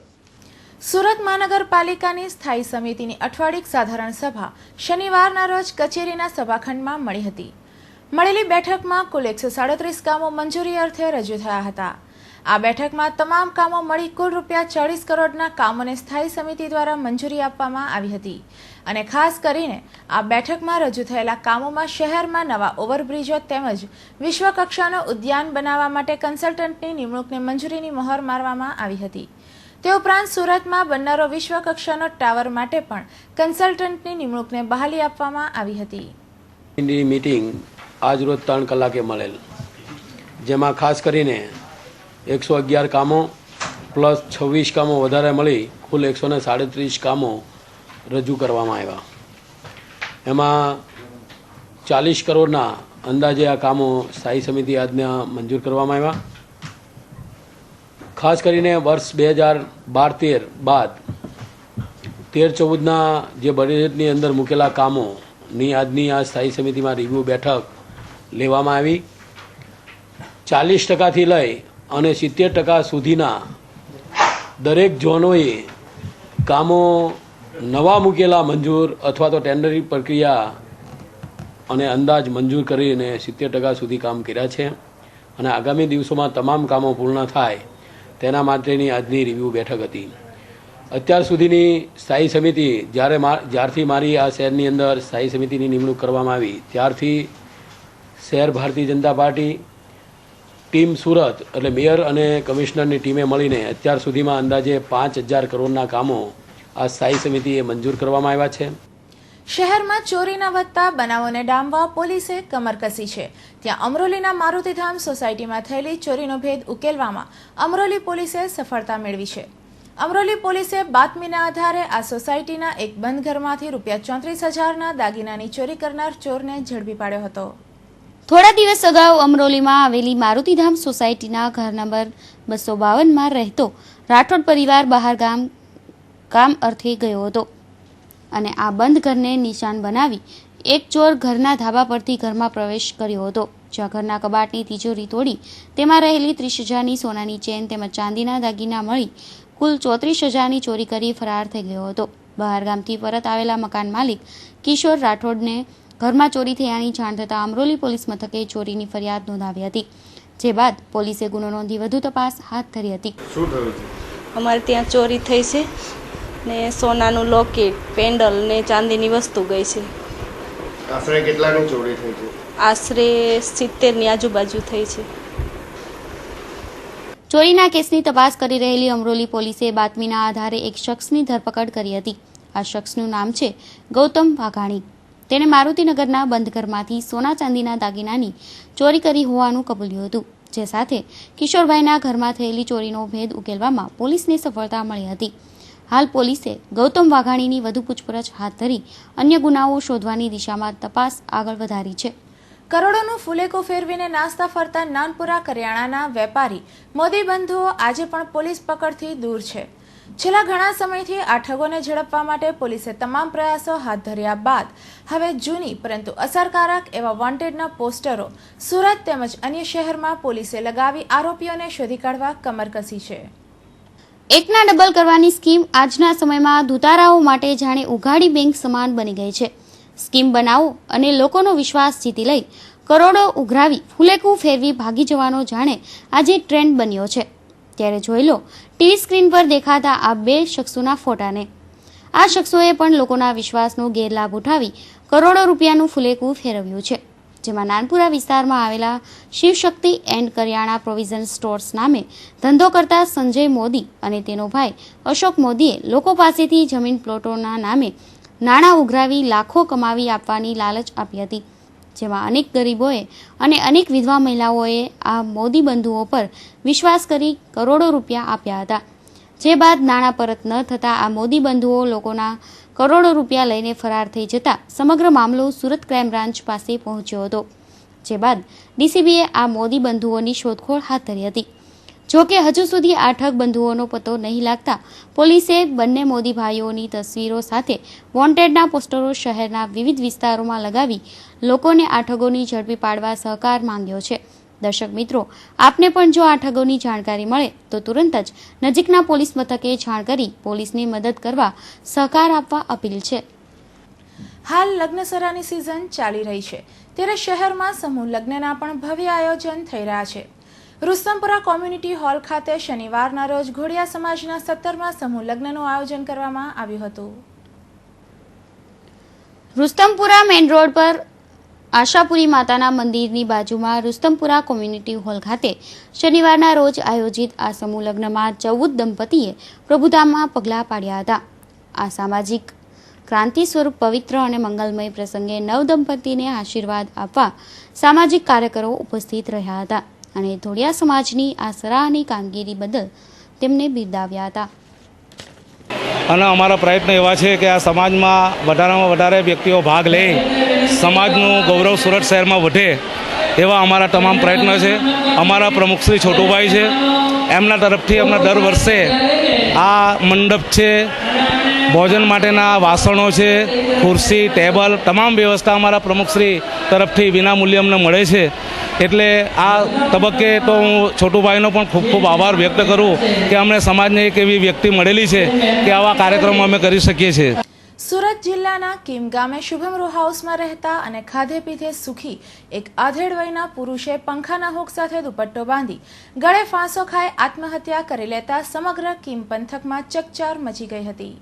સુરત મહાનગરપાલિકાની સ્થાયી સમિતિની અઠવાડિક સાધારણ સભા શનિવારના રોજ કચેરીના સભાખંડમાં મળી હતી. મળેલી બેઠકમાં કુલ 137 કામો મંજૂરી અર્થે રજૂ થયા હતા. આ બેઠકમાં તમામ કામો મળી કુલ ₹40 કરોડના કામોને સ્થાયી સમિતિ દ્વારા મંજૂરી આપવામાં આવી હતી. અને ખાસ કરીને આ બેઠકમાં રજૂ થયેલા કામોમાં શહેરમાં નવા ઓવરબ્રિજો તેમજ વિશ્વકક્ષાનો ઉદ્યાન બનાવવા માટે કન્સલ્ટન્ટની નિમણૂકને મંજૂરીની મહોર મારવામાં આવી હતી. તે ઉપરાંત સુરતમાં બનનારો વિશ્વકક્ષાનો ટાવર માટે પણ કન્સલ્ટન્ટની નિમણૂકને બહાલી આપવામાં આવી હતી. મીટિંગ આજ રોજ 3 કલાકે મળેલ, જેમાં ખાસ કરીને 111 કામો પ્લસ 26 કામો વધારે મળી કુલ 137 કામો રજૂ કરવામાં આવ્યા. એમાં 40 કરોડના અંદાજે આ કામો સ્થાયી સમિતિ આજના મંજૂર કરવામાં આવ્યા. ખાસ કરીને વર્ષ 2012-13 બાદ 13-14ના જે બજેટની અંદર મૂકેલા કામોની આજની આ સ્થાયી સમિતિમાં રિવ્યૂ બેઠક લેવામાં આવી. 40%થી લઈ અને 70% સુધીના દરેક ઝોનોએ કામો નવા મૂકેલા મંજૂર અથવા તો ટેન્ડરની પ્રક્રિયા અને અંદાજ મંજૂર કરીને 70% સુધી કામ કર્યા છે. અને આગામી દિવસોમાં તમામ કામો પૂર્ણ થાય તેના માટેની આજની રિવ્યૂ બેઠક હતી. અત્યાર સુધીની સ્થાયી સમિતિ જ્યારથી મારી આ શહેરની અંદર સ્થાયી સમિતિની નિમણૂક કરવામાં આવી ત્યારથી શહેર ભારતીય જનતા પાર્ટી ટીમ સુરત એટલે મેયર અને કમિશનરની ટીમે મળીને અત્યાર સુધીમાં અંદાજે 5000 કરોડના કામો આ સ્થાયી સમિતિએ મંજૂર કરવામાં આવ્યા છે. શહેરમાં ચોરીના વધતા બનાવોને ડામવા પોલીસે કમર કસી છે. ત્યાં અમરોલીના મારુતિધામ સોસાયટીમાં થયેલી ચોરીનો ભેદ ઉકેલવામાં અમરોલી પોલીસે સફળતા મેળવી છે. અમરોલી પોલીસે બાતમીના આધારે આ સોસાયટીના એક બંધ ઘરમાંથી ₹34,000ના દાગીનાની ચોરી કરનાર ચોરને ઝડપી પાડ્યો હતો. થોડા દિવસ અગાઉ અમરોલીમાં આવેલી મારુતિધામ સોસાયટીના ઘર નંબર 252માં રહેતો રાઠોડ પરિવાર બહાર કામ અર્થે ગયો હતો અને આ બંધ ઘરને નિશાન બનાવી એક ચોર ઘરના ધાબા પરથી ઘરમાં પ્રવેશ કર્યો હતો. જ્યાં ઘરના કબાટની તિજોરી તોડી તેમાં રહેલી 30,000ની સોનાની ચેન તેમજ ચાંદીના દાગીના મળી કુલ 34,000ની ચોરી કરી ફરાર થઈ ગયો હતો. બહારગામથી પરત આવેલા મકાન માલિક કિશોર રાઠોડને ઘરમાં ચોરી થયાની જાણ થતાં અમરોલી પોલીસ મથકે ચોરીની ફરિયાદ નોંધાવી હતી. જે બાદ પોલીસે ગુનો નોંધી વધુ તપાસ હાથ ધરી હતી. અમારે ત્યાં ચોરી થઈ છે ને સોનાનું લોકેટ, પેન્ડલ ને ચાંદીની વસ્તુ ગઈ છે. આશરે કેટલાની ચોરી થઈ છે? આશરે 70ની આજુબાજુ થઈ છે. ચોરીના કેસની તપાસ કરી રહેલી અમરોલી પોલીસે બાતમીના આધારે એક શખ્સની ધરપકડ કરી હતી. આ શખ્સનું નામ છે ગૌતમ વાઘાણી. તેણે મારુતિનગરના બંધ ઘરમાંથી સોના ચાંદીના દાગીનાની ચોરી કરી હોવાનું કબૂલ્યું હતું, જે સાથે કિશોરભાઈના ઘરમાં થયેલી ચોરીનો ભેદ ઉકેલવામાં પોલીસને સફળતા મળી હતી. હાલ પોલીસે ગૌતમ વાઘાણીની વધુ પૂછપરછ હાથ ધરી અન્ય ગુનાઓ શોધવાની દિશામાં તપાસ આગળ વધારી છે. કરોડોનું ફુલેકો ફેરવીને નાસ્તા ફરતા નાનપુરા કરિયાણાના વેપારી મોદી બંધુઓ આજે પણ પોલીસ પકડથી દૂર છે. છેલ્લા ઘણા સમયથી આ ઠગોને ઝડપવા માટે પોલીસે તમામ પ્રયાસો હાથ ધર્યા બાદ હવે જૂની પરંતુ અસરકારક એવા વોન્ટેડના પોસ્ટરો સુરત તેમજ અન્ય શહેરમાં પોલીસે લગાવી આરોપીઓને શોધી કાઢવા કમર કસી છે. એકના ડબલ કરવાની સ્કીમ આજના સમયમાં દુતારાઓ માટે જાણે ઉઘાડી બેંક સમાન બની ગઈ છે. સ્કીમ બનાવો અને લોકોનો વિશ્વાસ જીતી લઈ કરોડો ઉઘરાવી ફુલેકું ફેરવી ભાગી જવાનો જાણે આજે ટ્રેન્ડ બન્યો છે. ત્યારે જોઈ લો ટીવી સ્ક્રીન પર દેખાતા આ બે શખ્સોના ફોટાને. આ શખ્સોએ પણ લોકોના વિશ્વાસનો ગેરલાભ ઉઠાવી કરોડો રૂપિયાનું ફુલેકું ફેરવ્યું છે. જેમાં નાનપુરા વિસ્તારમાં આવેલા શિવશક્તિ એન્ડ કરિયાણા પ્રોવિઝન સ્ટોર્સ નામે ધંધો કરતા સંજય મોદી અને તેનો ભાઈ અશોક મોદીએ લોકો પાસેથી જમીન પ્લોટોના નામે નાણાં ઉઘરાવી લાખો કમાવી આપવાની લાલચ આપી હતી. જેમાં અનેક ગરીબોએ અને અનેક વિધવા મહિલાઓએ આ મોદી બંધુઓ પર વિશ્વાસ કરી કરોડો રૂપિયા આપ્યા હતા. જે બાદ નાણાં પરત ન થતાં આ મોદી બંધુઓ લોકોના કરોડો રૂપિયા લઈને ફરાર થઈ જતા સમગ્ર મામલો સુરત ક્રાઇમ બ્રાન્ચ પાસે પહોંચ્યો હતો. જે બાદ ડીસીબીએ આ મોદી બંધુઓની શોધખોળ હાથ ધરી હતી. જોકે હજુ સુધી આ ઠગ બંધુઓનો પતો નહીં લાગતા પોલીસે બંને મોદી ભાઈઓની તસવીરો સાથે વોન્ટેડના પોસ્ટરો શહેરના વિવિધ વિસ્તારોમાં લગાવી લોકોને આ ઠગોની ઝડપી પાડવા સહકાર માંગ્યો છે. દર્શક મિત્રો, આપને પણ જો આ ઠગોની જાણકારી મળે તો તુરંત જ નજીકના પોલીસ મથકે જાણ કરી પોલીસની મદદ કરવા સહકાર આપવા અપીલ છે. હાલ લગ્નસરાની સિઝન ચાલી રહી છે ત્યારે શહેરમાં સમૂહ લગ્નના પણ ભવ્ય આયોજન થઈ રહ્યા છે. રુસ્તમપુરા કોમ્યુનિટી હોલ ખાતે શનિવારના રોજ ઘોડિયા સમાજના 17મા સમૂહ લગ્નનું આયોજન કરવામાં આવ્યું હતું. રુસ્તમપુરા મેઇન રોડ પર આશાપુરી માતાના મંદિરની બાજુમાં રુસ્તમપુરા કોમ્યુનિટી હોલ ખાતે શનિવારના રોજ આયોજિત આ સમૂહ લગ્નમાં 14 દંપતીએ પ્રભુધામમાં પગલાં પાડ્યા હતા. આ સામાજિક ક્રાંતિ સ્વરૂપ પવિત્ર અને મંગલમય પ્રસંગે નવ દંપતીને આશીર્વાદ આપવા સામાજિક કાર્યકરો ઉપસ્થિત રહ્યા હતા અને ધોળિયા સમાજની આ સરાહનીય કામગીરી બદલ તેમને બિરદાવ્યા હતા. અને અમારા પ્રયત્ન એવા છે કે આ સમાજમાં વધારેમાં વધારે વ્યક્તિઓ ભાગ લે, સમાજનું ગૌરવ સુરત શહેરમાં વધે એવા અમારા તમામ પ્રયત્નો છે. અમારા પ્રમુખ શ્રી છોટુભાઈ છે, એમના તરફથી અમને દર વર્ષે આ મંડપ છે, ભોજન માટેના વાસણો છે, ખુરશી, ટેબલ, તમામ વ્યવસ્થા અમારા પ્રમુખશ્રી તરફથી વિના મૂલ્યે અમને મળે છે. એટલે આ તબક્કે તો હું છોટુભાઈનો પણ ખૂબ ખૂબ આભાર વ્યક્ત કરું કે અમને સમાજને એક એવી વ્યક્તિ મળેલી છે કે આવા કાર્યક્રમો અમે કરી શકીએ છીએ. સુરત જિલ્લાના કીમ ગામે શુભમ રો હાઉસમાં રહેતા અને ખાધે પીધે સુખી એક આધેડ વયના પુરુષે પંખાના હુક સાથે દુપટ્ટો બાંધી ગળે ફાંસો ખાઈ આત્મહત્યા કરી લેતા સમગ્ર કીમ પંથકમાં ચકચાર મચી ગઈ હતી.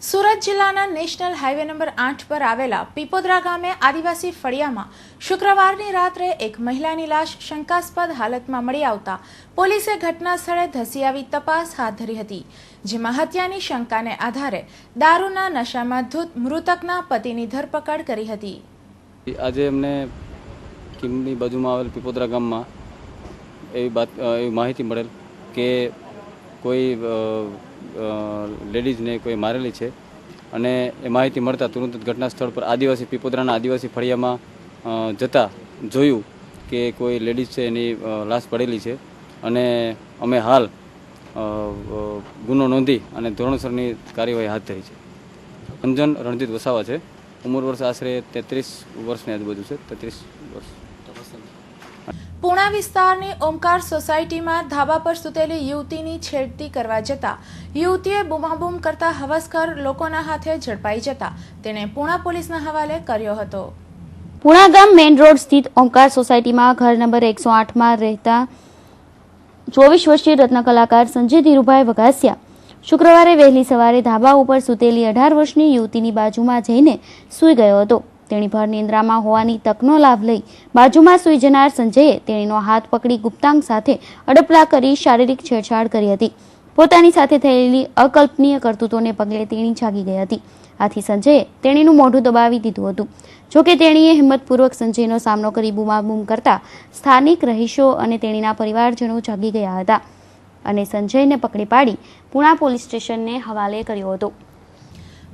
સુરત જિલ્લાના નેશનલ હાઈવે નંબર 8 પર આવેલા પીપોદરા ગામે આદિવાસી ફળિયામાં શુક્રવારની રાત્રે એક મહિલાની લાશ શંકાસ્પદ હાલતમાં મળી આવતા પોલીસે ઘટના સ્થળે ધસી આવી તપાસ હાથ ધરી હતી. જેમાં હત્યાની શંકાને આધારે દારૂના નશામાં ધૂત મૃતકના પતિની ધરપકડ કરી હતી. આજે એમને કીમની બાજુમાં આવેલ પીપોદરા ગામમાં એવી માહિતી મળેલ કે કોઈ લેડીઝને કોઈ મારેલી છે અને એ માહિતી મળતા તુરંત ઘટના સ્થળ પર પીપોદરાના આદિવાસી ફળિયામાં જતા જોયું કે કોઈ લેડીઝ છે એની લાશ પડેલી છે અને અમે હાલ ગુનો નોંધી અને ધોરણસરની કાર્યવાહી હાથ ધરી છે. અંજન રણજીત વસાવા છે, ઉંમર વર્ષ આશરે 33 વર્ષની આજુબાજુ છે, 33 વર્ષ. પૂણા વિસ્તારની ઓમકાર સોસાયટીમાં ધાબા પર સૂતેલી યુવતીની છેડતી કરવા જતા યુવતીએ બૂમાબૂમ કરતા હવસખર લોકોના હાથે ઝડપાઈ જતા તેણે પૂણા પોલીસના હવાલે કર્યો હતો. પૂણા ગામ મેઇન રોડ સ્થિત ઓમકાર સોસાયટીમાં ઘર નંબર 108માં રહેતા 24 વર્ષીય રત્ન કલાકાર સંજય ધીરુભાઈ વઘાસિયા શુક્રવારે વહેલી સવારે ધાબા ઉપર સૂતેલી 18 વર્ષની યુવતીની બાજુમાં જઈને સૂઈ ગયો હતો. તેણી ભર નિંદ્રામાં હોવાની તકનો લાભ લઈ બાજુમાં સૂઈ જનાર સંજયે તેણીનો હાથ પકડી ગુપ્તાંગ સાથે અડપલા કરી શારીરિક છેડછાડ કરી હતી. પોતાની સાથે થયેલી અકલ્પનીય કરતૂતોને પગલે તેણી જાગી ગઈ હતી. આથી સંજયે તેણીનું મોઢું દબાવી દીધું હતું. જોકે તેણીએ હિંમતપૂર્વક સંજયનો સામનો કરી બૂમાબૂમ કરતા સ્થાનિક રહીશો અને તેણીના પરિવારજનો જાગી ગયા હતા અને સંજયને પકડી પાડી પુણા પોલીસ સ્ટેશનને હવાલે કર્યો હતો.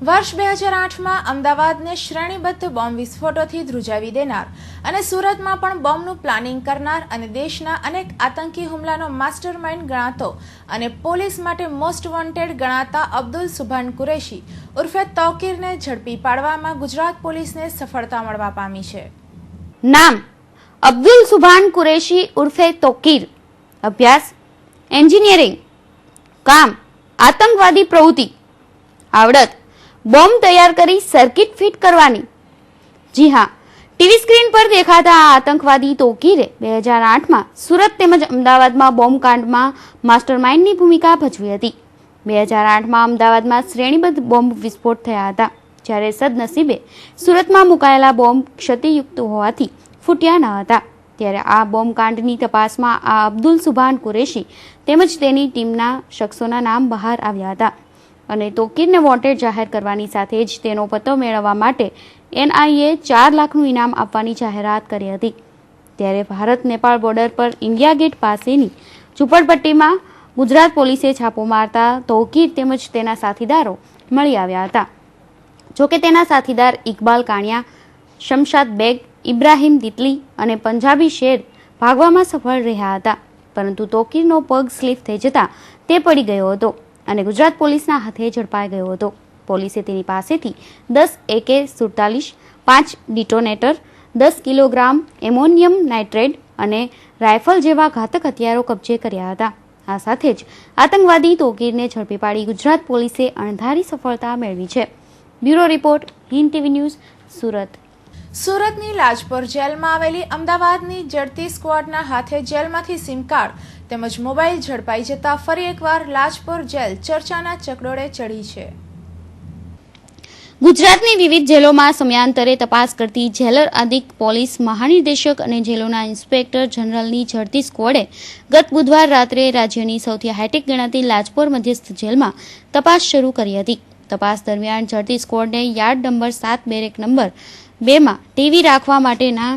વર્ષ 2008માં અમદાવાદને શ્રેણીબદ્ધ બોમ્બ વિસ્ફોટોથી ધ્રુજાવી દેનાર અને સુરતમાં પણ બોમ્બનું પ્લાનિંગ કરનાર અને દેશના અનેક આતંકી હુમલાનો માસ્ટરમાઇન્ડ ગણાતો અને પોલીસ માટે મોસ્ટ વોન્ટેડ ગણાતા અબ્દુલ સુભાન કુરેશી ઉર્ફે તૌકીરને ઝડપી પાડવામાં ગુજરાત પોલીસને સફળતા મળવા પામી છે. નામ અબ્દુલ સુભાન કુરેશી ઉર્ફે તૌકીર. અભ્યાસ એન્જિનિયરિંગ. કામ આતંકવાદી પ્રવૃત્તિ. આવડત બોમ્બ તૈયાર કરી સર્કિટ ફિટ કરવાની. જી હા, ટીવી સ્ક્રીન પર દેખાતા આ આતંકવાદી તૌકીરે 2008માં સુરત તેમજ અમદાવાદમાં બોમ્બ કાંડમાં માસ્ટરમાઇન્ડની ભૂમિકા ભજવી હતી. 2008માં અમદાવાદમાં શ્રેણીબદ્ધ બોમ્બ વિસ્ફોટ થયા હતા, જ્યારે સદનસીબે સુરતમાં મુકાયેલા બોમ્બ ક્ષતિયુક્ત હોવાથી ફૂટ્યા ન હતા. ત્યારે આ બોમ્બ કાંડની તપાસમાં આ અબ્દુલ સુભાન કુરેશી તેમજ તેની ટીમના શખ્સોના નામ બહાર આવ્યા હતા અને તૌકીરને વોન્ટેડ જાહેર કરવાની સાથે જ તેનો પત્તો મેળવવા માટે NIA 4 લાખનું ઇનામ આપવાની જાહેરાત કરી હતી. ત્યારે ભારત નેપાળ બોર્ડર પર ઇન્ડિયા ગેટ પાસેની ઝૂંપડપટ્ટીમાં ગુજરાત પોલીસે છાપો મારતા તૌકીર તેમજ તેના સાથીદારો મળી આવ્યા હતા. જોકે તેના સાથીદાર ઇકબાલ કાણિયા, શમશાદ બેગ, ઇબ્રાહિમ દિતલી અને પંજાબી શેર ભાગવામાં સફળ રહ્યા હતા, પરંતુ તૌકીરનો પગ સ્લીપ થઈ જતા તે પડી ગયો હતો અને ગુજરાત પોલીસના હાથે ઝડપાઈ ગયો હતો. પોલીસે તેની પાસેથી 10 AK-47, 5 detonator, 10 kilogram ammonium nitrate અને રાઇફલ જેવા ઘાતક હથિયારો કબજે કર્યા હતા. આ સાથે જ આતંકવાદી તૌકીરને ઝડપી પાડી ગુજરાત પોલીસે અણધારી સફળતા મેળવી છે. Bureau report, Hind TV news, Surat. સુરતની લાજપોર જેલમાં આવેલી અમદાવાદની જડતી સ્ક્વોડના હાથે જેલમાંથી સિમ કાર્ડ તેમજ મોબાઈલ ઝડપાઈ જતા ફરી એકવાર લાજપોર જેલ ચર્ચાના ચકડોળે ચડી છે. ગુજરાતની વિવિધ જેલોમાં સમયાંતરે તપાસ કરતી જેલર અધિક પોલીસ મહાનિર્દેશક અને જેલોના ઇન્સ્પેક્ટર જનરલની ઝડતી સ્ક્વોડે ગત બુધવાર રાત્રે રાજ્યની સૌથી હાઈટેક ગણાતી લાજપોર મધ્યસ્થ જેલમાં તપાસ શરૂ કરી હતી. તપાસ દરમિયાન ઝડતી સ્ક્વોડને યાર્ડ નંબર 7 બેરેક નંબર 2માં ટીવી રાખવા માટેના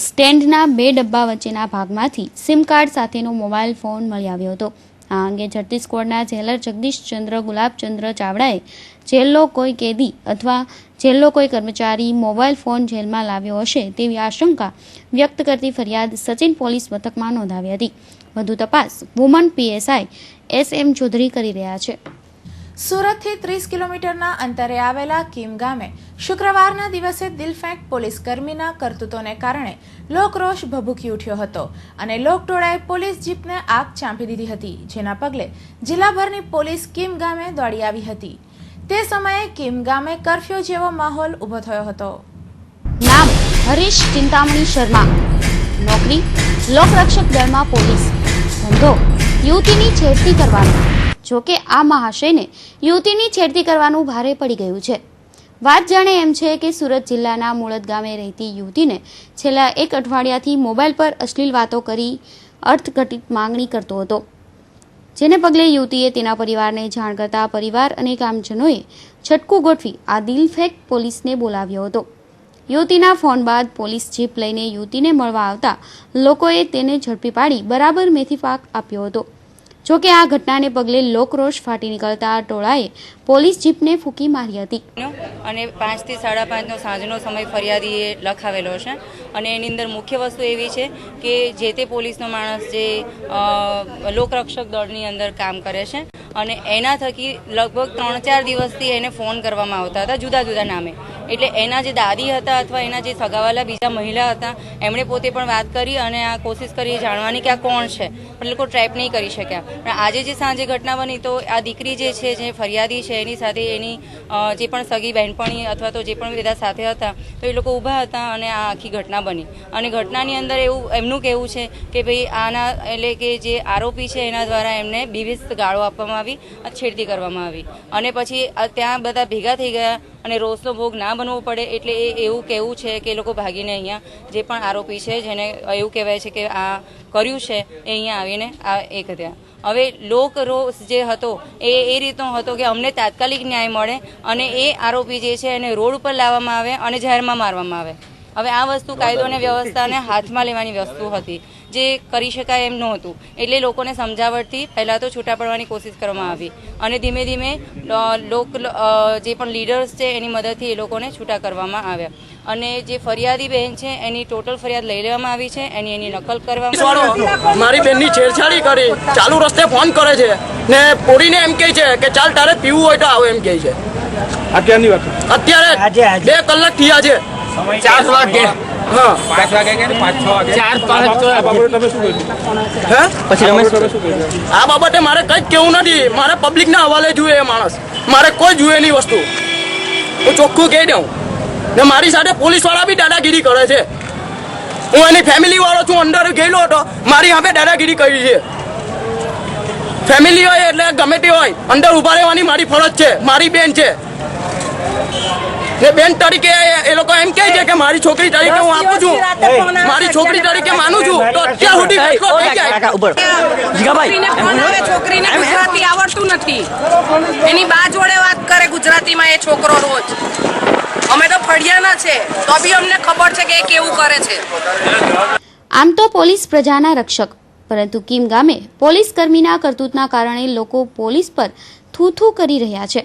સ્ટેન્ડના 2 ડબ્બા વચ્ચેના ભાગમાંથી સિમ કાર્ડ સાથેનો મોબાઈલ ફોન મળી આવ્યો હતો. આ અંગે ઝડતી સ્ક્વોડના જેલર જગદીશચંદ્ર ગુલાબચંદ્ર ચાવડાએ જેલનો કોઈ કેદી અથવા જેલનો કોઈ કર્મચારી મોબાઈલ ફોન જેલમાં લાવ્યો હશે તેવી આશંકા વ્યક્ત કરતી ફરિયાદ સચિન પોલીસ મથકમાં નોંધાવી હતી. વધુ તપાસ વુમન PSI SM ચૌધરી કરી રહ્યા છે. સુરતથી 30 કિલોમીટરના અંતરે આવેલા કીમ ગામે શુક્રવારના દિવસે દિલફેંક પોલીસ કર્મીના કરતૂતોને કારણે લોકરોષ ભભૂકી ઉઠ્યો હતો અને લોકટોળાએ પોલીસ જીપને આગ ચાંપી દીધી હતી, જેના પગલે જિલ્લાભરની પોલીસ કીમ ગામે દોડી આવી હતી. તે સમયે કીમ ગામે કર્ફ્યુ જેવો માહોલ ઊભો થયો હતો. નામ હરીશ ચિંતામણી શર્મા. નોકરી લોકરક્ષક દળમાં પોલીસ. ધંધો યુવતીની છેડતી કરવાનો. જોકે આ મહાશયને યુવતીની છેડતી કરવાનું ભારે પડી ગયું છે. વાત જાણે એમ છે કે સુરત જિલ્લાના મુળદ ગામે રહેતી યુવતીને છેલ્લા 1 અઠવાડિયાથી મોબાઈલ પર અશ્લીલ વાતો કરી અર્થઘટિત માંગણી કરતો હતો, જેને પગલે યુવતીએ તેના પરિવારને જાણ કરતા પરિવાર અને ગામજનોએ છટકું ગોઠવી આ દિલફેંક પોલીસને બોલાવ્યો હતો. યુવતીના ફોન બાદ પોલીસ જીપ લઈને યુવતીને મળવા આવતા લોકોએ તેને ઝડપી પાડી બરાબર મેથી પાક આપ્યો હતો. જોકે આ ઘટનાને પગલે લોકરોષ ફાટી નીકળતા ટોળાએ પોલીસ જીપને ફૂંકી મારી હતી અને 5 થી 5:30નો સાંજનો સમય ફરિયાદીએ લખાવેલો છે અને એની અંદર મુખ્ય વસ્તુ એવી છે કે જે તે પોલીસનો માણસ જે લોકરક્ષક દળની અંદર કામ કરે છે અને એના થકી લગભગ 3-4 દિવસથી એને ફોન કરવામાં આવતા હતા જુદા જુદા નામે એટલે એના જે દાદી હતા અથવા એના જે સગાવાલા બીજા મહિલા હતા એમણે પોતે પણ વાત કરી અને આ કોશિશ કરી જાણવાની કે આ કોણ છે, પણ લોકો ટ્રેપ નહીં કરી શક્યા. પણ આજે જે સાંજે ઘટના બની તો આ દીકરી જે છે, જે ફરિયાદી છે, એની સાથે એની જે પણ સગી બહેનપણી અથવા તો જે પણ બધા સાથે હતા તો એ લોકો ઊભા હતા અને આ આખી ઘટના બની. અને ઘટનાની અંદર એમનું કહેવું છે કે ભાઈ આના એટલે કે જે આરોપી છે એના દ્વારા એમને બીવીસ ગાળો આપવામાં આવી, છેડતી કરવામાં આવી અને પછી ત્યાં બધા ભેગા થઈ ગયા અને રોષનો ભોગ ના બનવો પડે એટલે એવું કહેવું છે કે એ લોકો ભાગીને અહીંયા જે પણ આરોપી છે જેને એવું કહેવાય છે કે આ કર્યું છે એ અહીંયા આવીને આ એ કર્યા. હવે લોક રોષ જે હતો એ રીતનો હતો કે અમને તાત્કાલિક ન્યાય મળે અને એ આરોપી જે છે એને રોડ ઉપર લાવવામાં આવે અને જાહેરમાં મારવામાં આવે. હવે આ વસ્તુ કાયદો અને વ્યવસ્થાને હાથમાં લેવાની વસ્તુ હતી જે કરી શકાય એમ નહોતું. એટલે લોકોને સમજાવટથી પહેલાં તો છૂટા પડવાની કોશિશ કરવામાં આવી અને ધીમે ધીમે જે પણ લીડર્સ છે એની મદદથી એ લોકોને છૂટા કરવામાં આવ્યા. અને જે ફરિયાદી બહેન છે એની ટોટલ ફરિયાદ લઈ લેવામાં આવી છે, એની નકલ કરવામાં. મારી બેનની છેડછાડી કરી, ચાલુ રસ્તે ફોન કરે છે ને પોડીને એમ કહે છે કે ચાલ તારે પીવું હોય તો આવો એમ કહે છે. અત્યારની વાત અત્યારે 2 કલાક થયા છે. 4 વાગે હા 5 વાગે કે 5-6 વાગે 4-5 તમે શું કર્યું હે પછી રમેશ શું કર્યું? આ બાબતે મારે કંઈ કેવું નથી. મારે પબ્લિકના હવાલે જોઈએ એ માણસ, મારે કોઈ જોઈએ નહીં વસ્તુ. હું ચોખ્ખું કહી દઉં ને મારી સાથે પોલીસવાળા બી દાદાગીરી કરે છે. હું એની ફેમિલી વાળો છું, અંદર ગયેલો હતો, મારી સામે દાદાગીરી કરી છે. ફેમિલી હોય એટલે ગમે તે હોય અંદર ઉભા રહેવાની મારી ફરજ છે. મારી બેન છે ને બેન તરીકે એ લોકો એમ કહે છે કે મારી છોકરી તરીકે હું આપું છું, મારી છોકરી તરીકે માનું છું. તો અત્યાર સુધી ફેસલો થઈ જાય. છોકરીને ગુજરાતી આવડતું નથી, એની બા જોડે વાત કરે ગુજરાતીમાં એ છોકરો રોજ. અમે તો ફળિયાના છે તો બી અમને ખબર છે કે એ કેવું કરે છે. આમ તો પોલીસ પ્રજાના રક્ષક, પરંતુ કીમ ગામે પોલીસ કર્મીના કરતૂતના કારણે લોકો પોલીસ પર થૂથૂ કરી રહ્યા છે.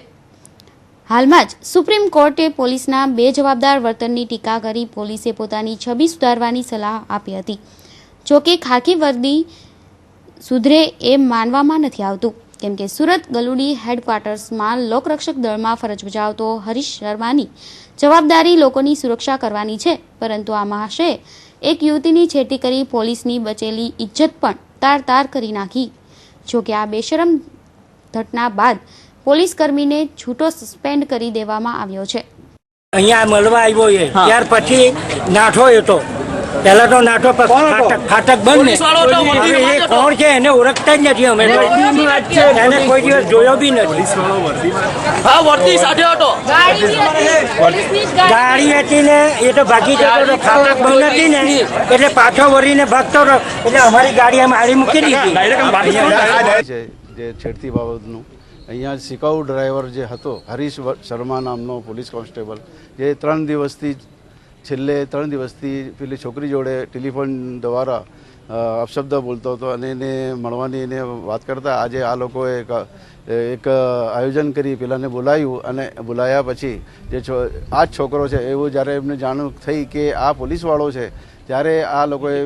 હાલમાં જ સુપ્રીમ કોર્ટે પોલીસના બેજવાબદાર વર્તનની ટીકા કરી પોલીસે પોતાની છબી સુધારવાની સલાહ આપી હતી. જોકે ખાકી વર્દી સુધરે એમ માનવામાં નથી આવતું, કેમ કે સુરત ગલુડી હેડક્વાર્ટર્સમાં લોકરક્ષક દળમાં ફરજ બજાવતો હરીશ શર્માની જવાબદારી લોકોની સુરક્ષા કરવાની છે, પરંતુ આ મહાશયે એક યુવતીની છેડતી કરી પોલીસની બચેલી ઇજ્જત પણ તાર કરી નાખી. જોકે આ બેશરમ ઘટના બાદ પોલીસ કર્મીને છૂટો સસ્પેન્ડ કરી દેવામાં આવ્યો છે. અહીંયા મળવા આવ્યો છે ત્યાર પછી નાઠો હતો. પહેલા તો નાઠો ફાટક બંધ, એ કોણ છે એને ઓળખતા જ નથી અમે, એને કોઈ દિવસ જોયો બી નથી. ગાડી હતી ને એ તો ભાગી જતો હતો, ફાટક બંધ હતી ને એટલે પાછો વળીને ભાગતો હતો એટલે અમારી ગાડી આમ આડી મૂકી દીધી. જે છેડતી બાબતનું અહીંયા શિકાઉ ડ્રાઈવર જે હતો હરીશ શર્મા નામનો પોલીસ કોન્સ્ટેબલ, જે 3 દિવસથી છેલ્લે 3 દિવસથી પેલી છોકરી જોડે ટેલિફોન દ્વારા અપશબ્દ બોલતો હતો અને એને મળવાની એને વાત કરતા આજે આ લોકોએ એક આયોજન કરી પેલાને બોલાવ્યું અને બોલાયા પછી જે આ જ છોકરો છે એવું જ્યારે એમને જાણ થઈ કે આ પોલીસવાળો છે ત્યારે આ લોકોએ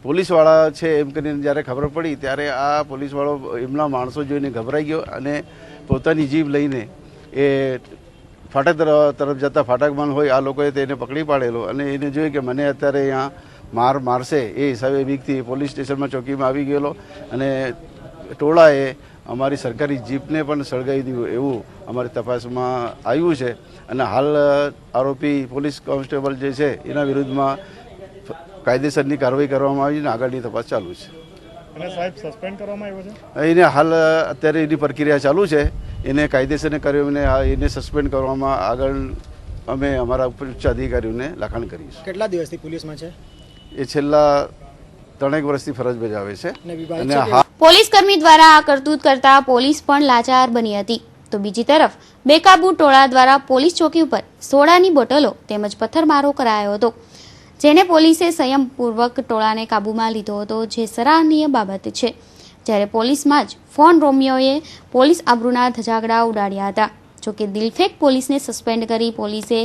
પોલીસવાળા છે એમ કરીને જ્યારે ખબર પડી ત્યારે આ પોલીસવાળો એમના માણસો જોઈને ગભરાઈ ગયો અને પોતાની જીભ લઈને એ ફાટક તરફ જતા ફાટકમાન હોય આ લોકોએ તેને પકડી પાડેલો અને એને જોયું કે મને અત્યારે અહીંયા મારશે એ હિસાબે બીકથી પોલીસ સ્ટેશનમાં ચોકીમાં આવી ગયેલો અને ટોળાએ અમારી સરકારી જીપને પણ સળગાવી દીધું એવું અમારી તપાસમાં આવ્યું છે. અને હાલ આરોપી પોલીસ કોન્સ્ટેબલ જે છે એના વિરુદ્ધમાં કાયદેસરની કાર્યવાહી કરવામાં આવી અને આગળની તપાસ ચાલુ છે. અને સાહેબ સસ્પેન્ડ કરવામાં આવ્યો છે? એને હાલ અત્યારે એની પ્રક્રિયા ચાલુ છે. એને કાયદેસરની કાર્યવાહીને એને સસ્પેન્ડ કરવામાં આગળ અમે અમારા ઉચ્ચ અધિકારીઓને લખાણ કરીશું. કેટલા દિવસથી પોલીસમાં છે? એ છેલ્લા 3 વર્ષથી ફરજ બજાવે છે. અને પોલીસ કર્મી દ્વારા આ કરતૂત કરતા પોલીસ પણ લાચાર બની હતી. તો બીજી તરફ બેકાબુ ટોળા દ્વારા પોલીસ ચોકી ઉપર સોડાની બોટલો તેમજ પથ્થરમારો કરાયો હતો, જેને પોલીસે સંયમપૂર્વક ટોળાને કાબૂમાં લીધો હતો, જે સરાહનીય બાબત છે. જ્યારે પોલીસમાં જ ફોન રોમિયોએ પોલીસ આબરૂના ધજાગડા ઉડાડ્યા હતા. જોકે દિલફેક પોલીસને સસ્પેન્ડ કરી પોલીસે